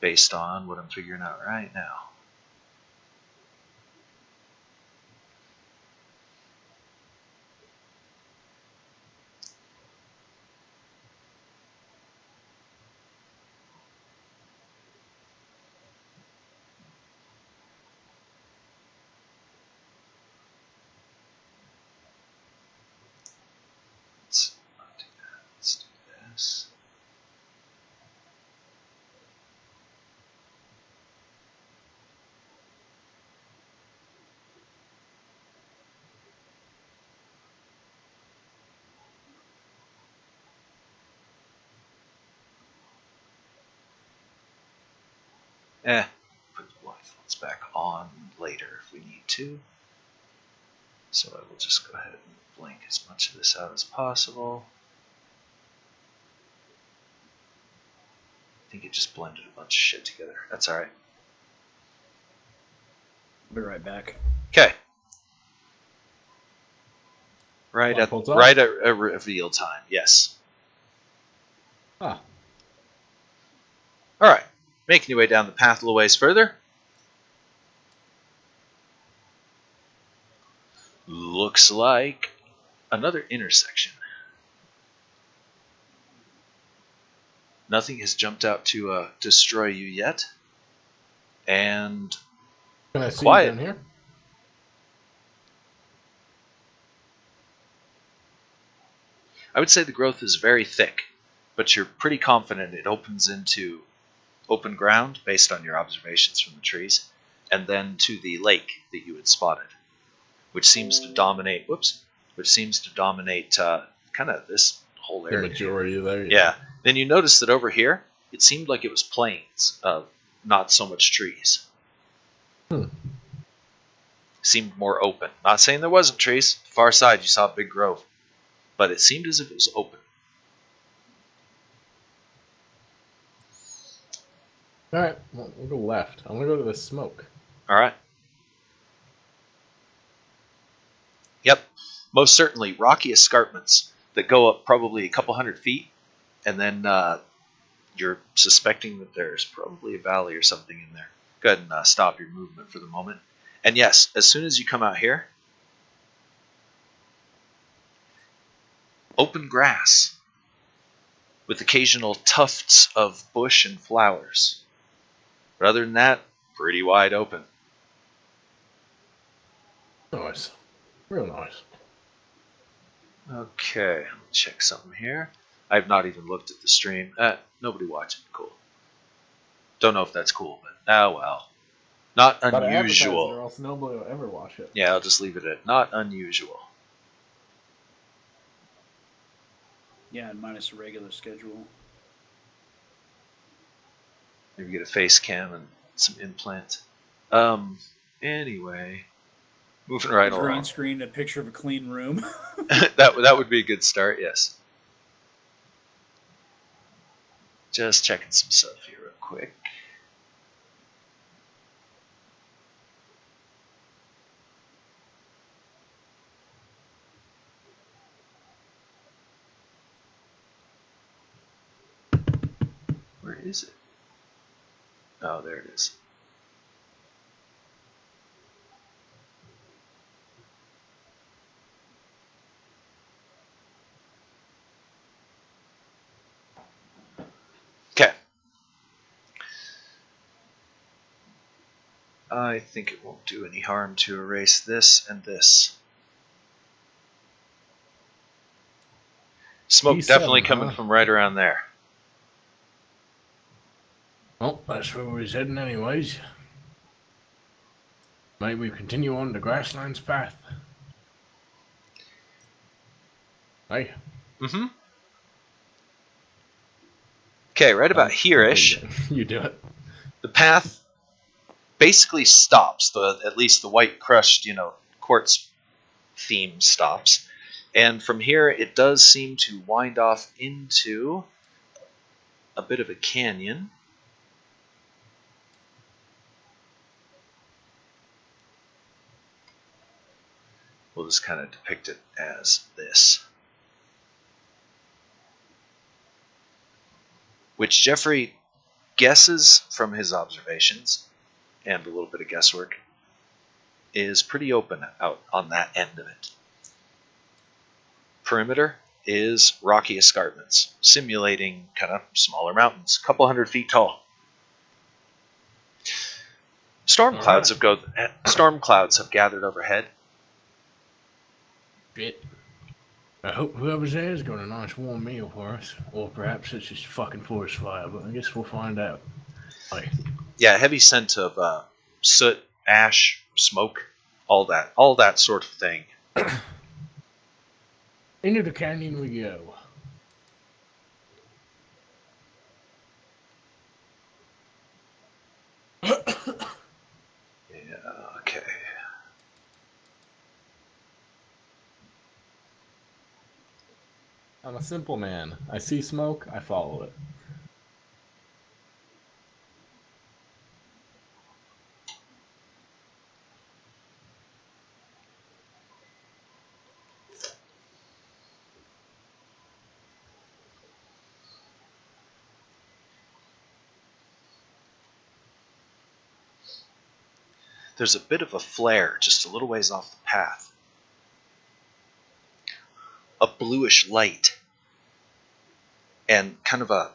based on what I'm figuring out right now. Let's not do that. Put the blindfolds back on later if we need to. So I will just go ahead and blank as much of this out as possible. I think it just blended a bunch of shit together. That's alright. I'll be right back. Okay. Right at reveal time, yes. Ah. Alright. Making your way down the path a little ways further. Looks like another intersection. Nothing has jumped out to destroy you yet. And Can I see quiet. you down here? I would say the growth is very thick, but you're pretty confident it opens into open ground based on your observations from the trees, and then to the lake that you had spotted, which seems to dominate. Kind of this whole area. The majority of there. Yeah. Then you notice that over here, it seemed like it was plains, not so much trees. Seemed more open. Not saying there wasn't trees. Far side, you saw a big grove. But it seemed as if it was open. Alright, we'll go left. I'm gonna go to the smoke. Alright. Yep. Most certainly, rocky escarpments that go up probably a couple 100 feet, and then you're suspecting that there's probably a valley or something in there. Go ahead and stop your movement for the moment. And yes, as soon as you come out here, open grass with occasional tufts of bush and flowers. But other than that, pretty wide open. Nice. Real nice. Okay, let me check something here. I've not even looked at the stream. Nobody watching. Cool. Don't know if that's cool, but well. Not unusual. Or else nobody will ever watch it. Yeah, I'll just leave it at not unusual. Yeah, and minus a regular schedule. Maybe get a face cam and some implant. Anyway, moving right along. Green screen, a picture of a clean room. that would be a good start, yes. Just checking some stuff here real quick. Where is it? Oh, there it is. Okay. I think it won't do any harm to erase this and this. Smoke E7, definitely coming huh? from right around there. Well, that's where we're heading anyways. Maybe we continue on the grasslands path. Hey. Mm-hmm. Okay, right about here-ish, You do it. the path basically stops. At least the white crushed, quartz theme stops. And from here, it does seem to wind off into a bit of a canyon. We'll just kind of depict it as this. Which Geoffrey guesses from his observations, and a little bit of guesswork, is pretty open out on that end of it. Perimeter is rocky escarpments, simulating kind of smaller mountains, a couple 100 feet tall. Storm clouds have gathered overhead. Shit. I hope whoever's there has got a nice warm meal for us. Or perhaps it's just a fucking forest fire, but I guess we'll find out. Hey. Yeah, heavy scent of soot, ash, smoke, all that sort of thing. Into the canyon we go. Yeah, okay. I'm a simple man. I see smoke, I follow it. There's a bit of a flare just a little ways off the path. A bluish light. And kind of a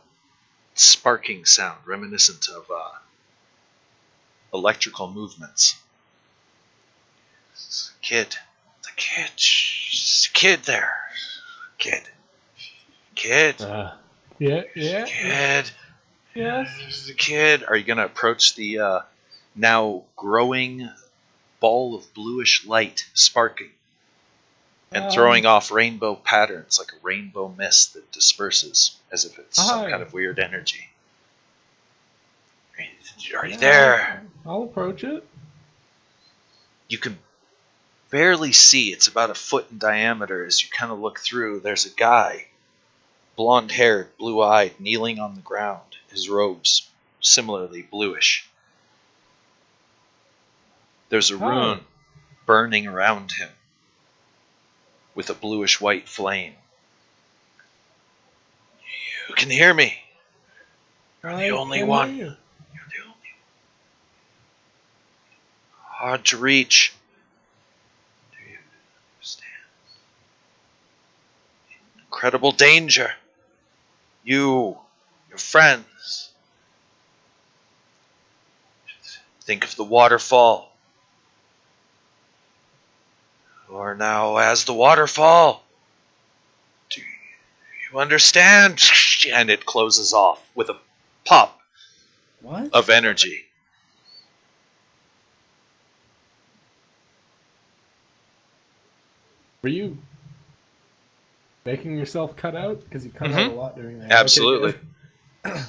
sparking sound reminiscent of electrical movements. Kid. The kid there. Kid. Yeah. Kid. Yes. The kid. Are you going to approach the now growing ball of bluish light sparking and throwing off rainbow patterns like a rainbow mist that disperses as if it's some kind of weird energy? Are you there? I'll approach it. You can barely see. It's about a foot in diameter. As you kind of look through, there's a guy, blonde-haired, blue-eyed, kneeling on the ground. His robes similarly bluish. There's a rune burning around him with a bluish-white flame. You can hear me. You're the only one. You're the only one. Hard to reach. Do you understand? Incredible danger. You, your friends. Think of the waterfall. You are now as the waterfall. Do you understand? And it closes off with a pop of energy. Were you making yourself cut out? Because you cut out a lot during that. Absolutely. Okay,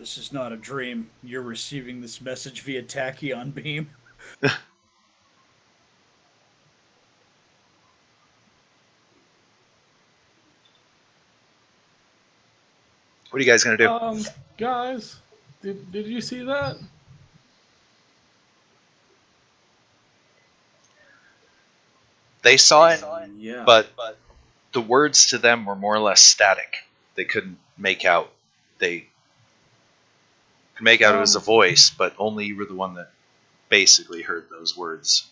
This is not a dream. You're receiving this message via tachyon beam. What are you guys going to do? Guys, did you see that? They saw it, Yeah. but the words to them were more or less static. They couldn't make out. They could make out it was a voice, but only you were the one that basically heard those words.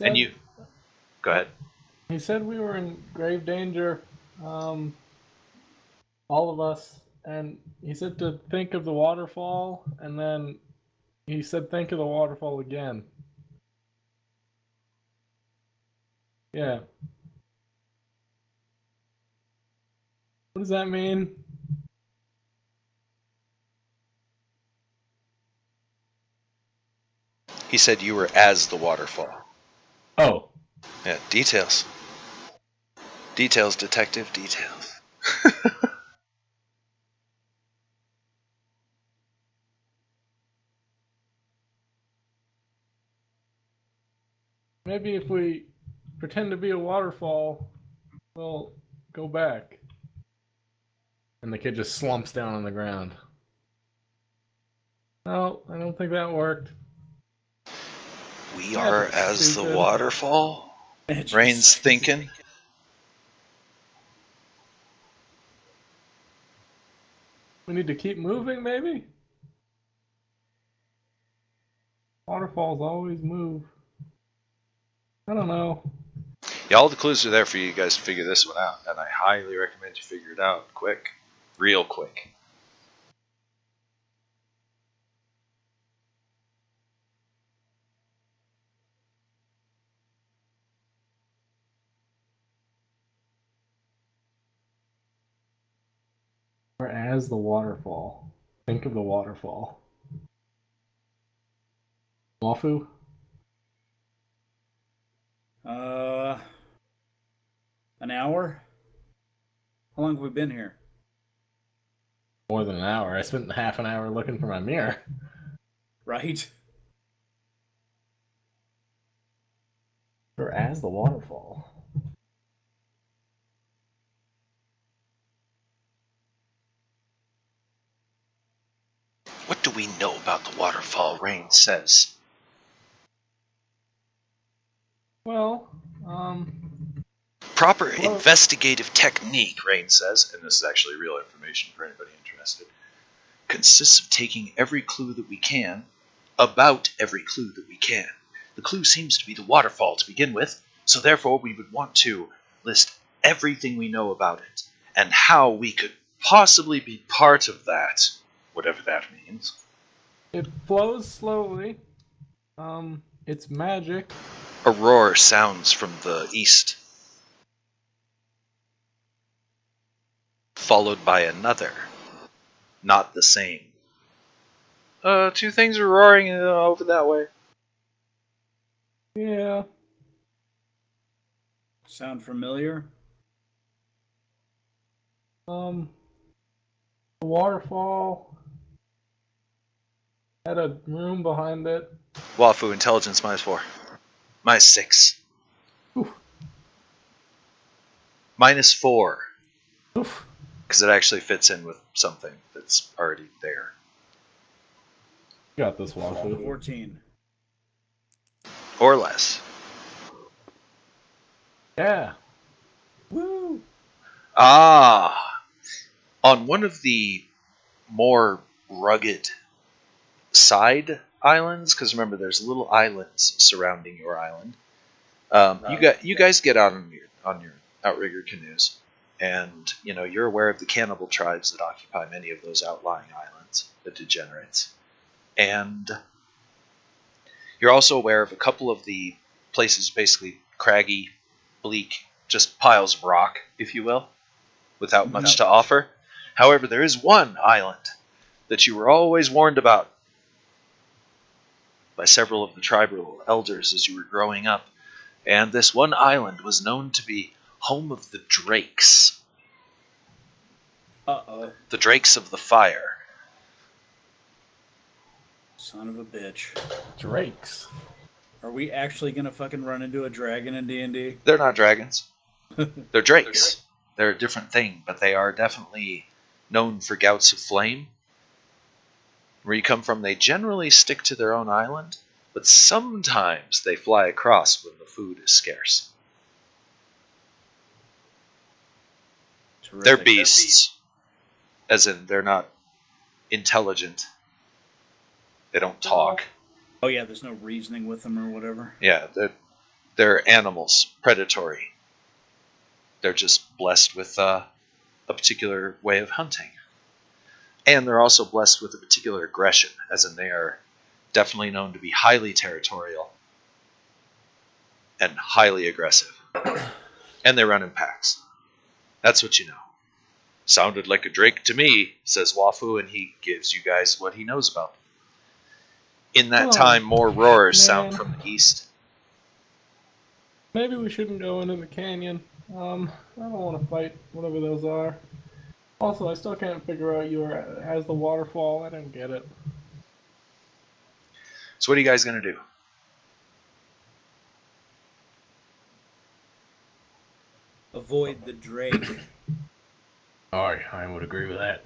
And you... Go ahead. He said we were in grave danger, all of us, and he said to think of the waterfall, and then he said think of the waterfall again. Yeah. What does that mean? He said you were as the waterfall. Oh. Yeah, details. Details, detective, details. Maybe if we pretend to be a waterfall, we'll go back. And the kid just slumps down on the ground. No, I don't think that worked. We are as the waterfall? Rain's thinking. We need to keep moving, maybe? Waterfalls always move. I don't know. Yeah, all the clues are there for you guys to figure this one out, and I highly recommend you figure it out quick. Real quick. We're as the waterfall. Think of the waterfall. Wafu? An hour? How long have we been here? More than an hour. I spent half an hour looking for my mirror. Right? Or as the waterfall. What do we know about the waterfall, Rain says? Well, Proper Well- investigative technique, Rain says, and this is actually real information for anybody interested, consists of taking every clue that we can about every clue that we can. The clue seems to be the waterfall to begin with, so therefore we would want to list everything we know about it and how we could possibly be part of that, whatever that means. it flows slowly. It's magic. A roar sounds from the east, followed by another, not the same. Two things are roaring over that way. Yeah. Sound familiar? The waterfall had a room behind it. Wafu, intelligence -4. -6. Oof. -4. Oof. Because it actually fits in with something that's already there. Got this, Wafu. 14. Or less. Yeah. Woo! Ah! On one of the more rugged side islands, because remember there's little islands surrounding your island. You guys get out on your outrigger canoes, and you're aware of the cannibal tribes that occupy many of those outlying islands, the degenerates, and you're also aware of a couple of the places, basically craggy, bleak, just piles of rock, if you will, without much to offer. However, there is one island that you were always warned about by several of the tribal elders as you were growing up, and this one island was known to be home of the Drakes. Uh-oh. The Drakes of the Fire. Son of a bitch. Drakes. Are we actually gonna fucking run into a dragon in D&D? They're not dragons. They're Drakes. They're a different thing, but they are definitely known for gouts of flame. Where you come from, they generally stick to their own island, but sometimes they fly across when the food is scarce. Terrific. They're beasts, as in they're not intelligent. They don't talk. Oh yeah, there's no reasoning with them or whatever. Yeah, they're animals, predatory. They're just blessed with a particular way of hunting. And they're also blessed with a particular aggression, as in they are definitely known to be highly territorial and highly aggressive. And they run in packs. That's what you know. Sounded like a drake to me, says Wafu, and he gives you guys what he knows about them. In that time, more roars sound from the east. Maybe we shouldn't go into the canyon. I don't want to fight whatever those are. Also, I still can't figure out you were as the waterfall. I don't get it. So what are you guys going to do? Avoid the drake. I would agree with that.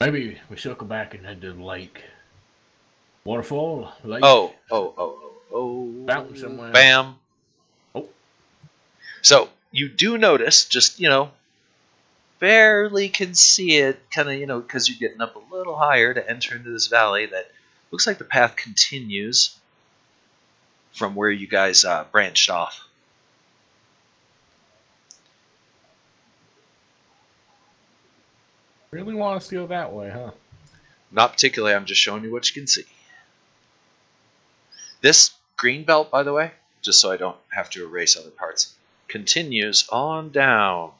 Maybe we circle back and head to the lake. Waterfall? Lake? Oh. Fountain somewhere. Bam. Oh. So, you do notice, just, barely can see it, kind of, because you're getting up a little higher to enter into this valley, that looks like the path continues from where you guys branched off. Really want us to go that way, huh? Not particularly, I'm just showing you what you can see. This green belt, by the way, just so I don't have to erase other parts, continues on down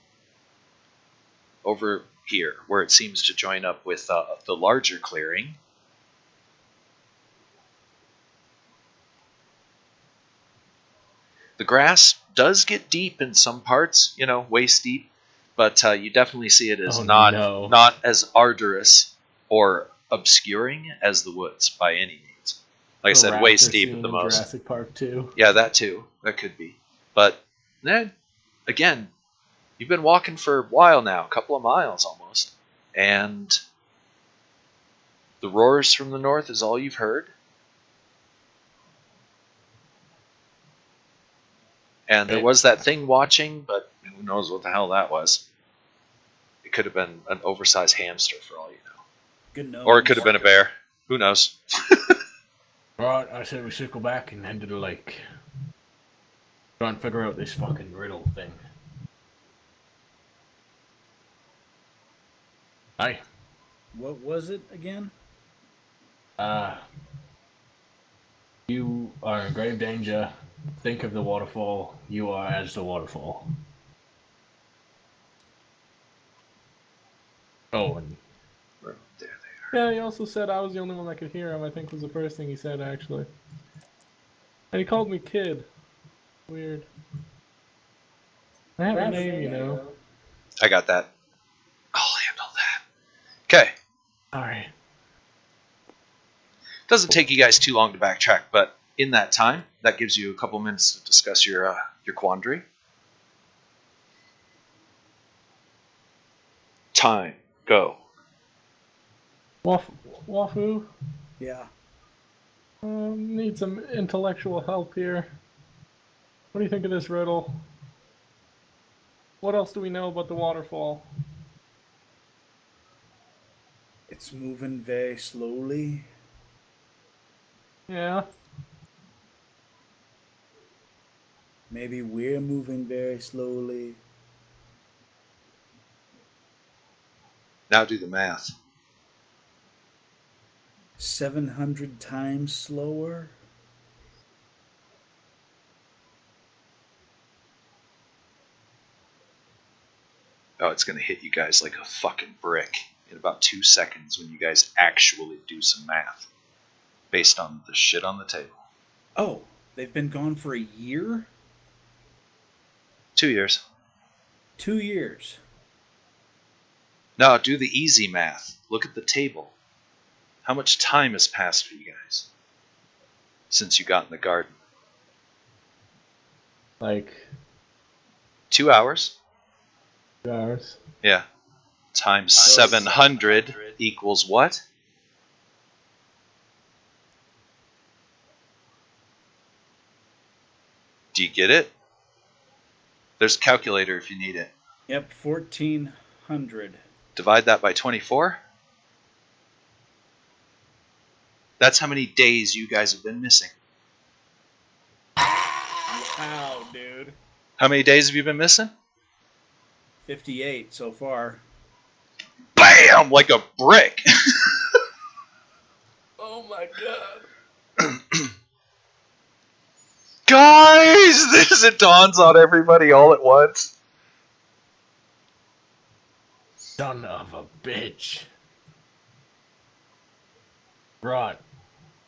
over here, where it seems to join up with the larger clearing. The grass does get deep in some parts, waist deep, but you definitely see it as Oh, not no. not as arduous or obscuring as the woods by any means. Like I said, waist deep at the most. Jurassic Park 2. Yeah, that too. That could be. But then again, you've been walking for a while now, a couple of miles almost, and the roars from the north is all you've heard. And there was that thing watching, but who knows what the hell that was. It could have been an oversized hamster for all you know. Good gnome. Or it could have been a bear. Who knows? Right, I said we circle back and head to the lake. Try and figure out this fucking riddle thing. Hey, What was it again? you are in grave danger. Think of the waterfall. You are as the waterfall. Oh, and There they are. Yeah, he also said I was the only one that could hear him, I think was the first thing he said, actually. And he called me kid. Weird. I have a name, you know. I got that. I'll handle that. Okay. alright. Doesn't take you guys too long to backtrack, but in that time, that gives you a couple minutes to discuss your quandary. Time. Go. Wafu? Yeah. Need some intellectual help here. What do you think of this riddle? What else do we know about the waterfall? It's moving very slowly. Yeah. Maybe we're moving very slowly. Now do the math. 700 times slower? Oh, it's going to hit you guys like a fucking brick in about 2 seconds when you guys actually do some math based on the shit on the table. Oh, they've been gone for a year? 2 years. 2 years. No, do the easy math. Look at the table. How much time has passed for you guys since you got in the garden? Like 2 hours? 2 hours. Yeah. Times 700 equals what? Do you get it? There's a calculator if you need it. Yep, 1400. Divide that by 24. That's how many days you guys have been missing. Wow, dude. How many days have you been missing? 58 so far. Bam! Like a brick. Oh my god. Guys, it dawns on everybody all at once. Son of a bitch. Right.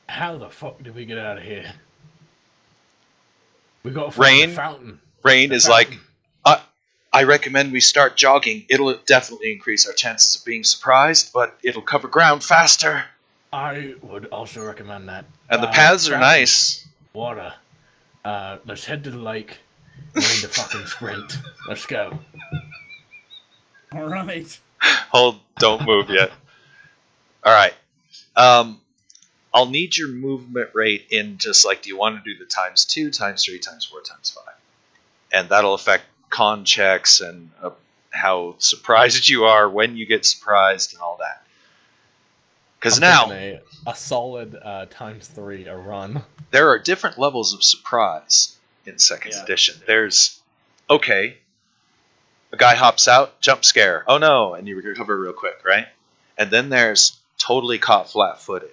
How the fuck did we get out of here? We got to find the fountain. Rain The is fountain. like, I recommend we start jogging. It'll definitely increase our chances of being surprised, but it'll cover ground faster. I would also recommend that. And the paths are fountain, nice. Water. Let's head to the lake. We need to fucking sprint. Let's go. All right. Hold, don't move yet. All right. I'll need your movement rate in just like, do you want to do the times 2, times 3, times 4, times 5? And that'll affect con checks and how surprised you are when you get surprised and all that. Because now, a solid times 3 a run. there are different levels of surprise in 2nd edition. There's, okay, a guy hops out, jump scare, oh no, and you recover real quick, right? And then there's totally caught flat-footed,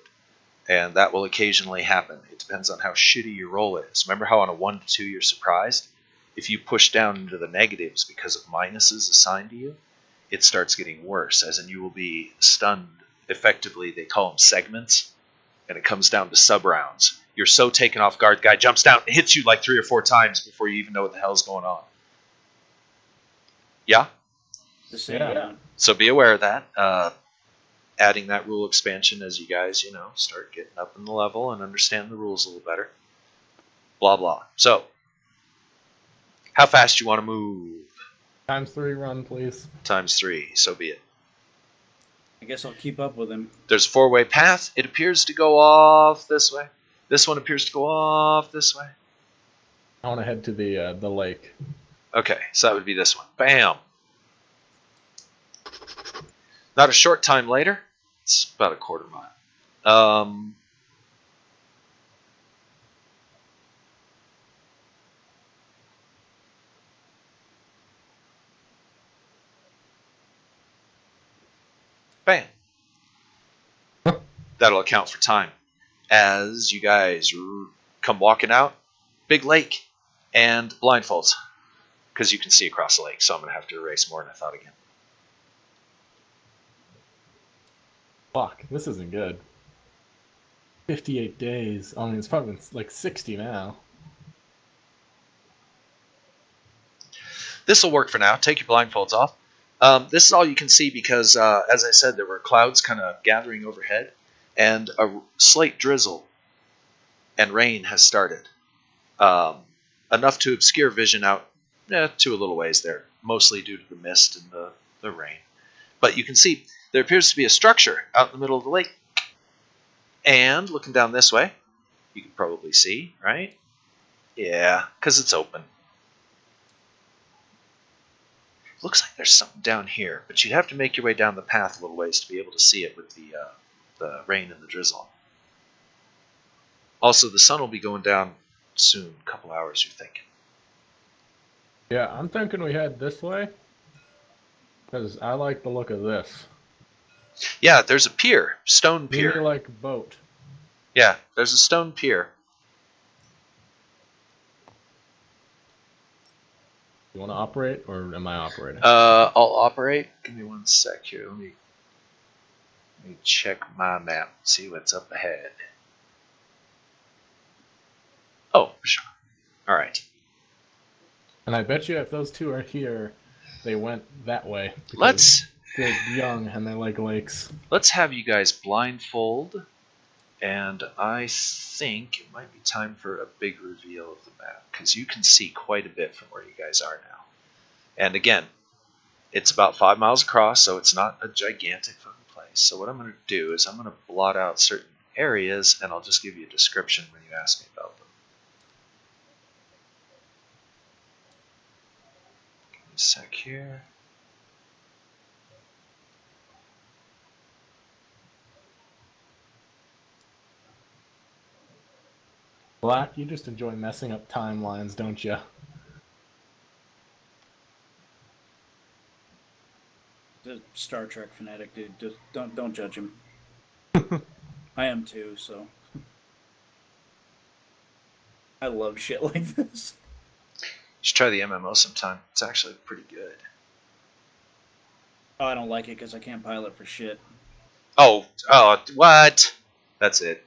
and that will occasionally happen. It depends on how shitty your roll is. Remember how on a 1 to 2 you're surprised? If you push down into the negatives because of minuses assigned to you, it starts getting worse, as in you will be stunned. Effectively, they call them segments, and it comes down to sub-rounds. You're so taken off guard, the guy jumps down and hits you like 3 or 4 times before you even know what the hell's going on. Yeah? the same. Yeah. So be aware of that. Adding that rule expansion as you guys, start getting up in the level and understand the rules a little better. Blah, blah. So, how fast you want to move? ×3 run, please. ×3, so be it. I guess I'll keep up with him. There's a 4-way path. It appears to go off this way. This one appears to go off this way. I want to head to the lake. Okay, so that would be this one. Bam! Not a short time later. It's about a quarter mile. Bam! That'll account for time. As you guys come walking out, big lake and blindfolds. Because you can see across the lake, so I'm going to have to erase more than I thought again. Fuck, this isn't good. 58 days. I mean, it's probably been like 60 now. This will work for now. Take your blindfolds off. This is all you can see because, as I said, there were clouds kind of gathering overhead, and a slight drizzle and rain has started. Enough to obscure vision out to a little ways there, mostly due to the mist and the rain. But you can see there appears to be a structure out in the middle of the lake. And looking down this way, you can probably see, right? Yeah, because it's open. Looks like there's something down here, but you'd have to make your way down the path a little ways to be able to see it with the rain and the drizzle. Also, the sun will be going down soon, a couple hours, you're thinking. Yeah, I'm thinking we head this way. Because I like the look of this. Yeah, there's a pier, stone pier. Maybe like a boat. Yeah, there's a stone pier. You want to operate, or am I operating? I'll operate. Give me one sec here. Let me check my map, see what's up ahead. Oh, sure. All right. And I bet you if those two are here, they went that way. Let's They're young and they like lakes. have you guys blindfold, and I think it might be time for a big reveal of the map because you can see quite a bit from where you guys are now. And again, it's about 5 miles across, so it's not a gigantic fucking place. So what I'm going to do is I'm going to blot out certain areas, and I'll just give you a description when you ask me about them. Give me a sec here. Black, you just enjoy messing up timelines, don't you? The Star Trek fanatic, dude. Just don't judge him. I am too, so I love shit like this. You should try the MMO sometime. It's actually pretty good. Oh, I don't like it because I can't pilot for shit. Oh, what? That's it.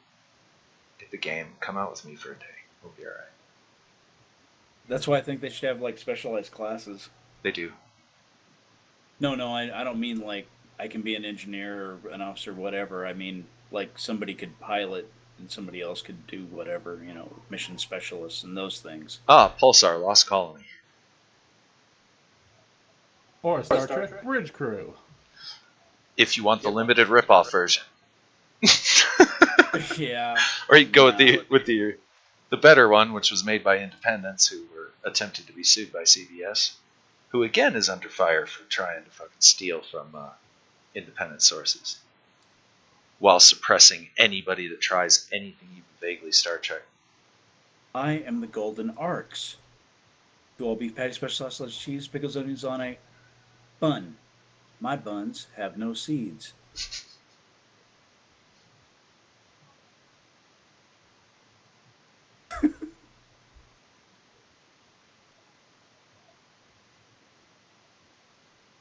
Get the game. Come out with me for a day. We'll be alright. That's why I think they should have like specialized classes. They do. No, I don't mean like I can be an engineer or an officer, whatever. I mean like somebody could pilot and somebody else could do whatever, mission specialists and those things. Pulsar, Lost Colony. Or a Star Trek Bridge Crew. If you want the limited ripoff version. Yeah. Or you can go with the better one, which was made by independents who were attempted to be sued by CBS, who again is under fire for trying to fucking steal from independent sources, while suppressing anybody that tries anything even vaguely Star Trek. I am the Golden Arcs. 2 all beef patty, special sauce, lettuce, cheese, pickles, onions on a bun. My buns have no seeds.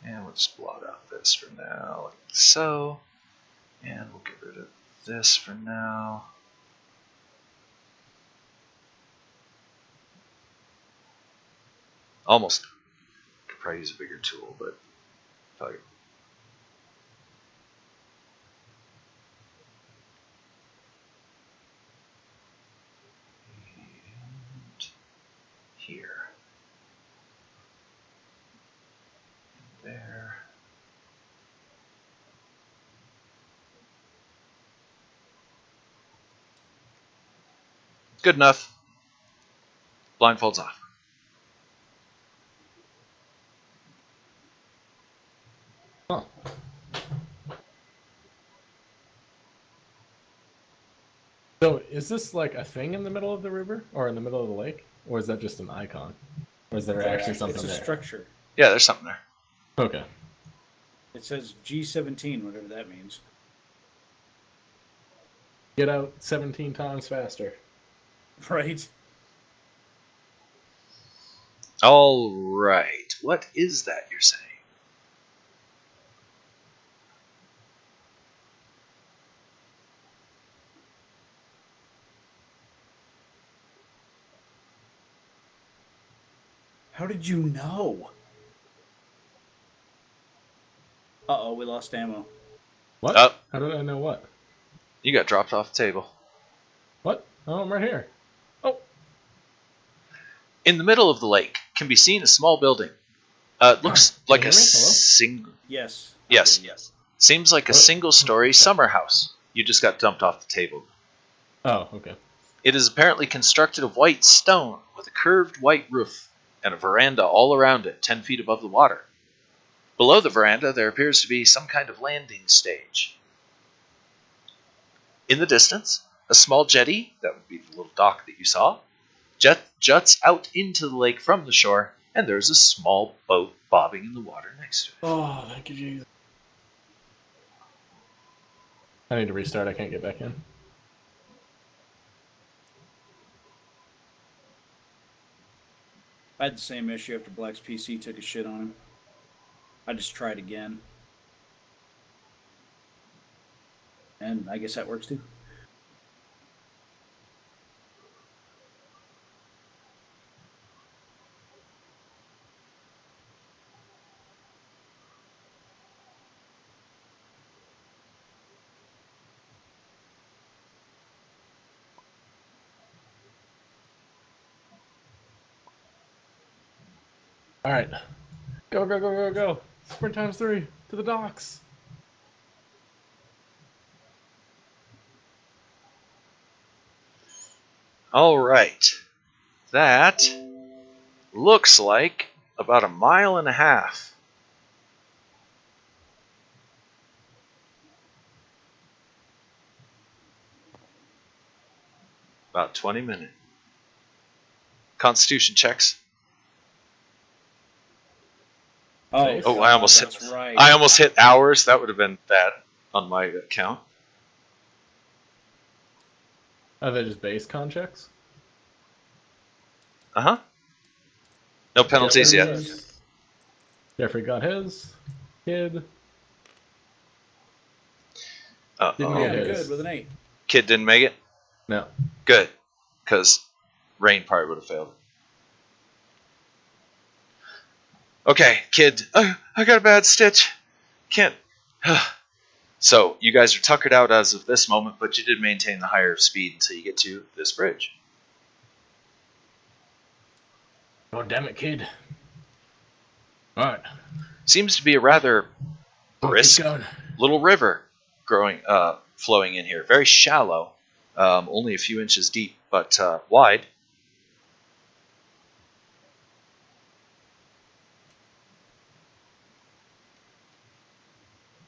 And we'll just blot out this for now, like so. And we'll get rid of this for now. Almost. Could probably use a bigger tool, but if Fuck it. And here. There. Good enough. Blindfolds off. Huh. So is this like a thing in the middle of the river or in the middle of the lake, or is that just an icon, or is there actually something It's a there? structure. Yeah, there's something there. Okay. It says G17, whatever that means. Get out 17 times faster. Right. All right. What is that you're saying? How did you know? Uh-oh, we lost ammo. What? Oh. How did I know what? You got dropped off the table. What? Oh, I'm right here. Oh. In the middle of the lake can be seen a small building. It looks like you a hear me? Hello? single. Yes. Yes. Okay, yes. Seems like a What? single-story summer house. You just got dumped off the table. Oh, okay. It is apparently constructed of white stone with a curved white roof and a veranda all around it, 10 feet above the water. Below the veranda, there appears to be some kind of landing stage. In the distance, a small jetty, that would be the little dock that you saw, juts out into the lake from the shore, and there's a small boat bobbing in the water next to it. Oh, thank you, Jesus. I need to restart. I can't get back in. I had the same issue after Black's PC took a shit on him. I just tried again. And I guess that works too. All right. Go, go, go, go, go. Sprint times 3 to the docks. All right. That looks like about 1.5 miles. About 20 minutes. Constitution checks. Oh, I almost hit. that's right. I almost hit hours. That would have been bad on my account. Are they just base con checks? Uh-huh. No penalties yet. Geoffrey got his. Kid. Didn't Uh-oh. get Yeah, his. good with an 8. Kid didn't make it? No. Good. Because Rain probably would have failed. Okay, kid. I got a bad stitch. Can't. So, you guys are tuckered out as of this moment, but you did maintain the higher speed until you get to this bridge. Oh, damn it, kid. Alright. Seems to be a rather brisk Keep going. little river flowing in here. Very shallow, only a few inches deep, but wide.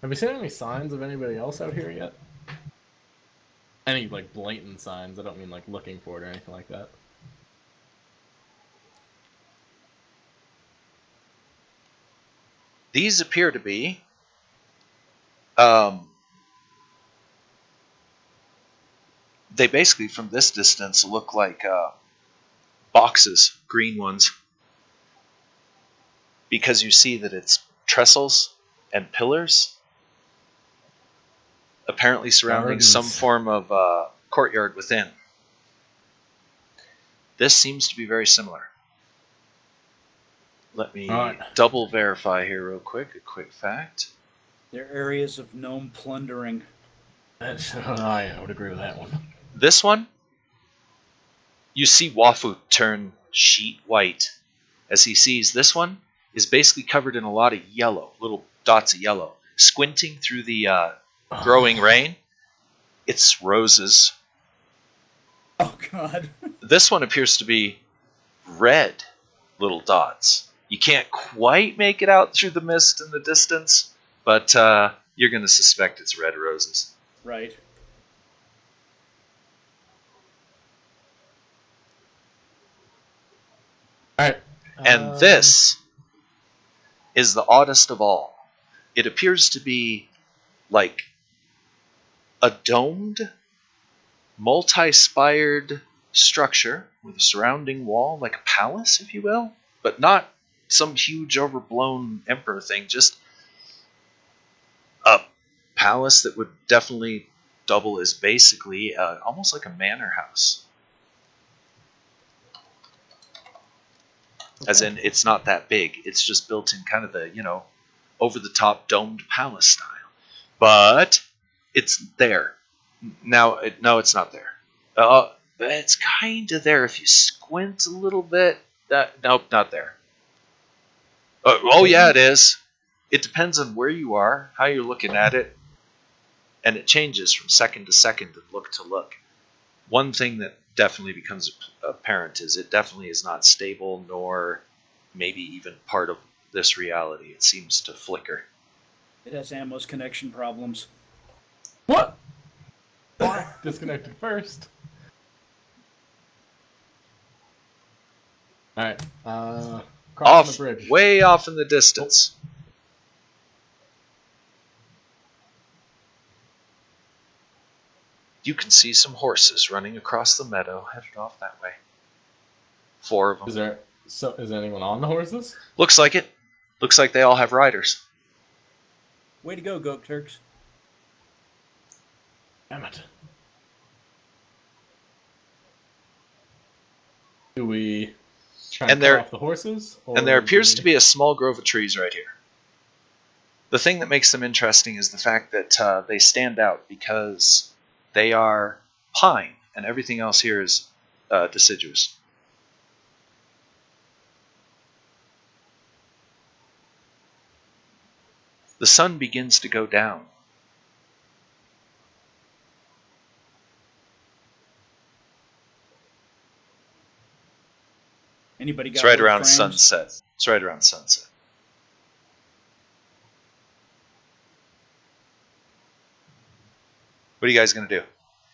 Have you seen any signs of anybody else out here yet? Any, like, blatant signs? I don't mean, like, looking for it or anything like that. These appear to be they basically, from this distance, look like boxes, green ones, because you see that it's trestles and pillars, apparently surrounding Gardens. some form of courtyard within. This seems to be very similar. Let me Alright. double verify here real quick. A quick fact. They're areas of gnome plundering. I would agree with that one. This one, you see Wafu turn sheet white as he sees this one is basically covered in a lot of yellow, little dots of yellow. Squinting through the growing rain, it's roses. Oh, God. This one appears to be red little dots. You can't quite make it out through the mist in the distance, but you're going to suspect it's red roses. Right. Alright. And this is the oddest of all. It appears to be like a domed, multi-spired structure with a surrounding wall, like a palace, if you will, but not some huge overblown emperor thing, just a palace that would definitely double as basically almost like a manor house. As in, it's not that big. It's just built in kind of the, over-the-top domed palace style. But it's there. Now, no, it's not there. It's kind of there if you squint a little bit. Nope, not there. Yeah, it is. It depends on where you are, how you're looking at it, and it changes from second to second and look to look. One thing that definitely becomes apparent is it definitely is not stable, nor maybe even part of this reality. It seems to flicker. It has Ammo's connection problems. What? Disconnected first. Alright, crossing the bridge. Way off in the distance. You can see some horses running across the meadow, headed off that way. 4 of them. Is anyone on the horses? Looks like it. Looks like they all have riders. Way to go, Goat Turks. Damn it. Do we try and cut off the horses? And there appears to be a small grove of trees right here. The thing that makes them interesting is the fact that they stand out because they are pine, and everything else here is deciduous. The sun begins to go down. Anybody got It's right wood around frames? sunset. It's right around sunset. What are you guys going to do?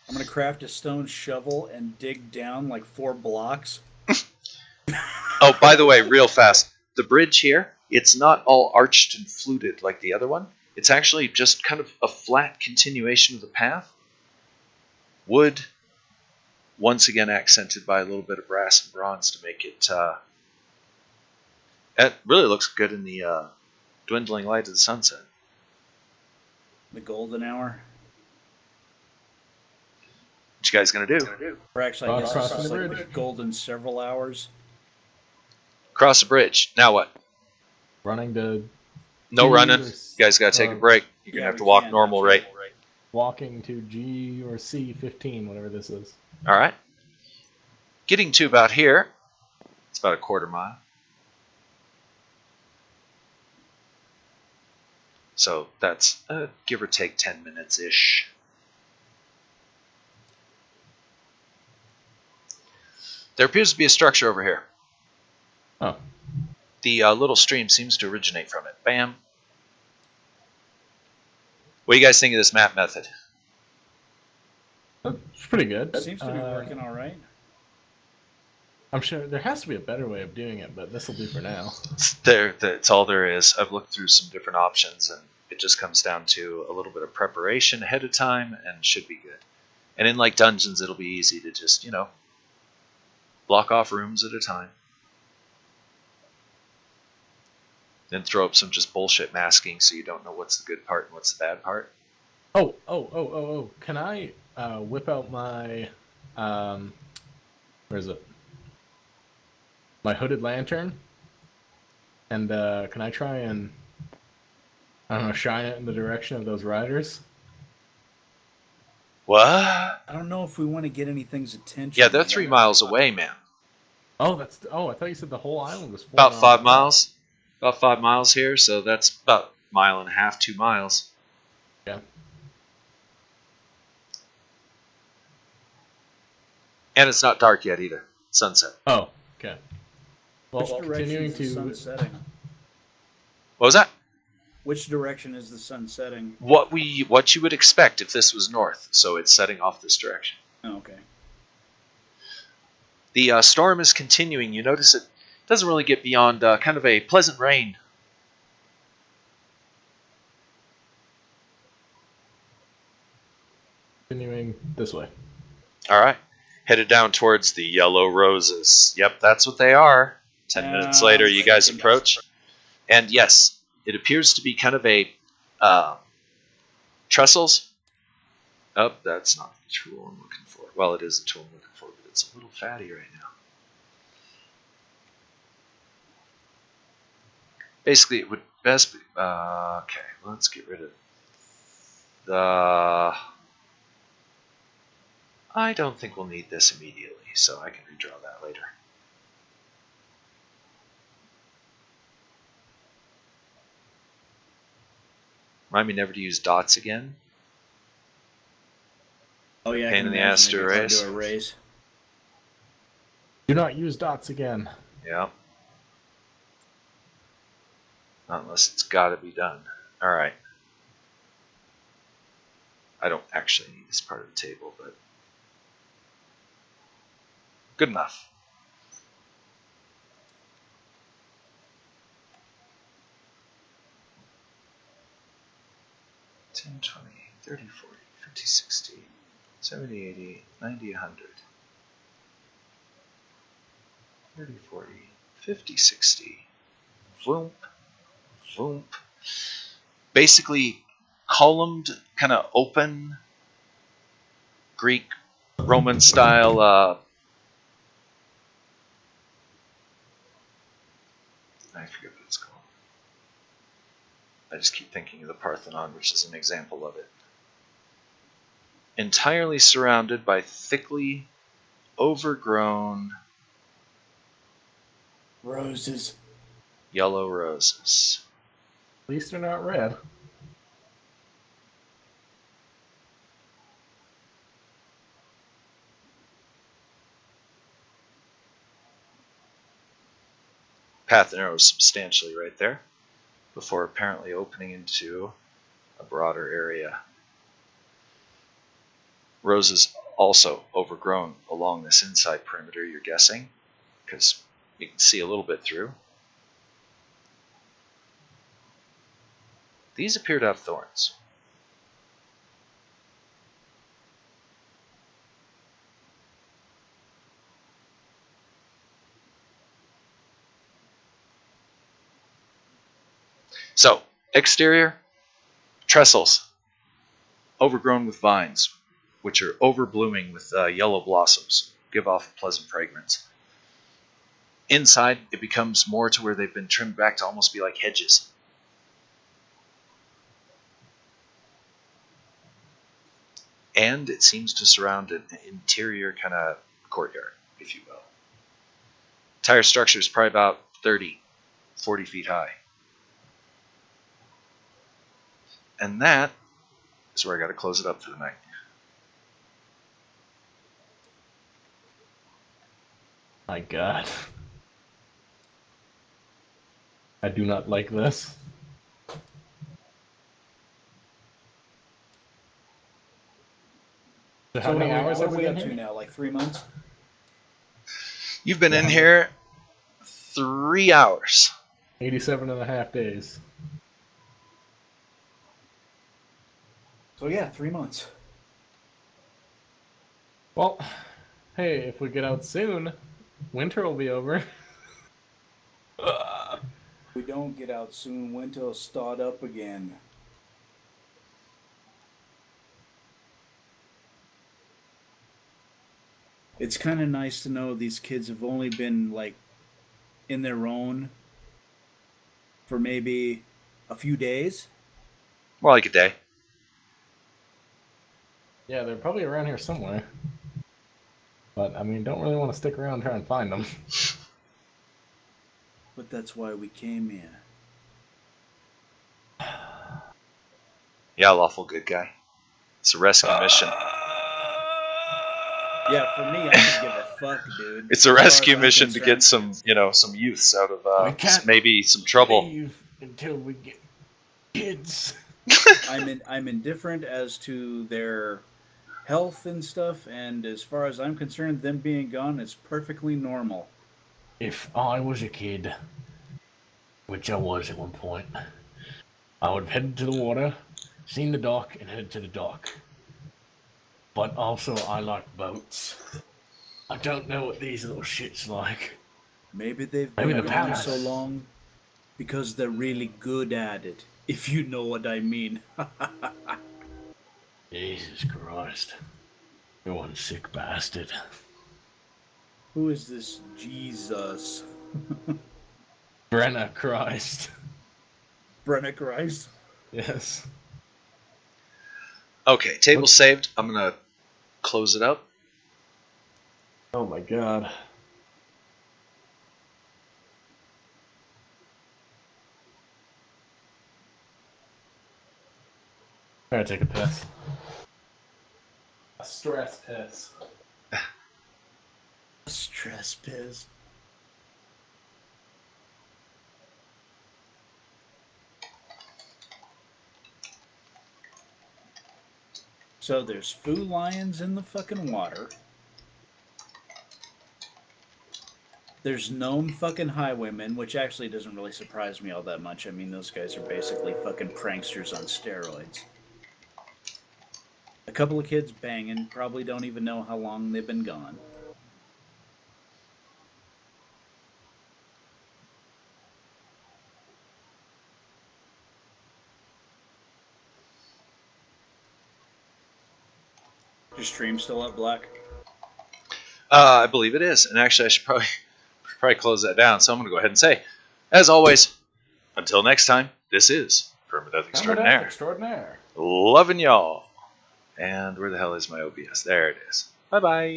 I'm going to craft a stone shovel and dig down like 4 blocks. Oh, by the way, real fast. The bridge here, it's not all arched and fluted like the other one. It's actually just kind of a flat continuation of the path. Wood, once again accented by a little bit of brass and bronze to make it... it really looks good in the dwindling light of the sunset. The golden hour. What you guys going to do? Or actually, I guess Crossing it's the like bridge. golden several hours. Cross the bridge. Now what? Running to... No G running. or You guys got to take a break. You're going to have to walk normal rate. Walking to G or C15, whatever this is. All right. Getting to about here. It's about a quarter mile. So that's give or take 10 minutes-ish. There appears to be a structure over here. Oh. The little stream seems to originate from it. Bam. What do you guys think of this map method? It's pretty good. Seems to be working all right. I'm sure there has to be a better way of doing it, but this will do for now. That's all there is. I've looked through some different options, and it just comes down to a little bit of preparation ahead of time, and should be good. And in like dungeons, it'll be easy to just, block off rooms at a time. Then throw up some just bullshit masking so you don't know what's the good part and what's the bad part. Oh. Can I whip out my... where is it? My hooded lantern? And can I try and, I don't know, shine it in the direction of those riders? What? I don't know if we want to get anything's attention. Yeah, they're 3 miles away, man. Oh, I thought you said the whole island was 4 About miles 5 away. miles. About 5 miles here, so that's about a mile and a half, 2 miles. Yeah. And it's not dark yet either. Sunset. Oh, okay. Well, Which direction continuing is the sun to setting? What was that? Which direction is the sun setting? What you would expect if this was north, so it's setting off this direction. Oh, okay. The storm is continuing. You notice it doesn't really get beyond kind of a pleasant rain. continuing this way. All right. Headed down towards the yellow roses. Yep, that's what they are. 10 minutes later, you guys approach. And yes, it appears to be kind of a trestles. Oh, that's not the tool I'm looking for. Well, it is the tool I'm looking for, but it's a little fatty right now. Basically, it would best be... okay, let's get rid of the... I don't think we'll need this immediately, so I can redraw that later. Remind me never to use dots again. Oh yeah, Pain in the ass to erase. Do not use dots again. Yeah. Not unless it's got to be done. All right. I don't actually need this part of the table, but good enough. $10, $20, $30, $40, $50, $60, $70, $80, $90, $100. $30, $40, $50, $60. Voomp, voomp. Basically, columned, kind of open, Greek, Roman style. I forget what it's called. I just keep thinking of the Parthenon, which is an example of it. Entirely surrounded by thickly overgrown Roses. yellow roses. At least they're not red. Path narrows substantially right there, before apparently opening into a broader area. Roses also overgrown along this inside perimeter, you're guessing, because you can see a little bit through. These appear to have thorns. So, exterior, trestles, overgrown with vines, which are overblooming with yellow blossoms, give off a pleasant fragrance. Inside, it becomes more to where they've been trimmed back to almost be like hedges. And it seems to surround an interior kind of courtyard, if you will. Entire structure is probably about 30, 40 feet high. And that is where I got to close it up for the night. My God. I do not like this. So how many hours what have are we we been up to here? now? Like 3 months? You've been in here 3 hours. 87 and a half days. So yeah, 3 months. Well, hey, if we get out soon, winter will be over. If we don't get out soon, winter will start up again. It's kind of nice to know these kids have only been like in their own for maybe a few days. More like a day. Yeah, they're probably around here somewhere. But, I mean, don't really want to stick around and try and find them. But that's why we came here. Yeah, lawful good guy. It's a rescue mission. Yeah, for me, I could give a fuck, dude. It's a As far rescue as I'm mission to concerned. get some, some youths out We of can't maybe some trouble. Leave until we get kids. I'm indifferent as to their health and stuff, and as far as I'm concerned, them being gone is perfectly normal. If I was a kid, which I was at one point, I would have headed to the water, seen the dock, and headed to the dock. But also, I like boats. I don't know what these little shits like. Maybe they've Maybe been the gone palace. so long because they're really good at it, if you know what I mean. Jesus Christ. You're one sick bastard. Who is this Jesus? Brenna Christ. Brenna Christ? Yes. Okay, table saved. I'm gonna close it up. Oh my god. I'm gonna take a piss. A stress piss. Stress piss. So there's foo lions in the fucking water. There's gnome fucking highwaymen, which actually doesn't really surprise me all that much. I mean, those guys are basically fucking pranksters on steroids. A couple of kids banging, probably don't even know how long they've been gone. Your stream still up, Black? I believe it is, and actually, I should probably close that down. So I'm gonna go ahead and say, as always, until next time, this is Permadeath Extraordinaire. Extraordinaire. Loving y'all. And where the hell is my OBS? There it is. Bye bye.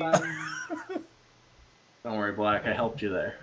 Don't worry, Black. I helped you there.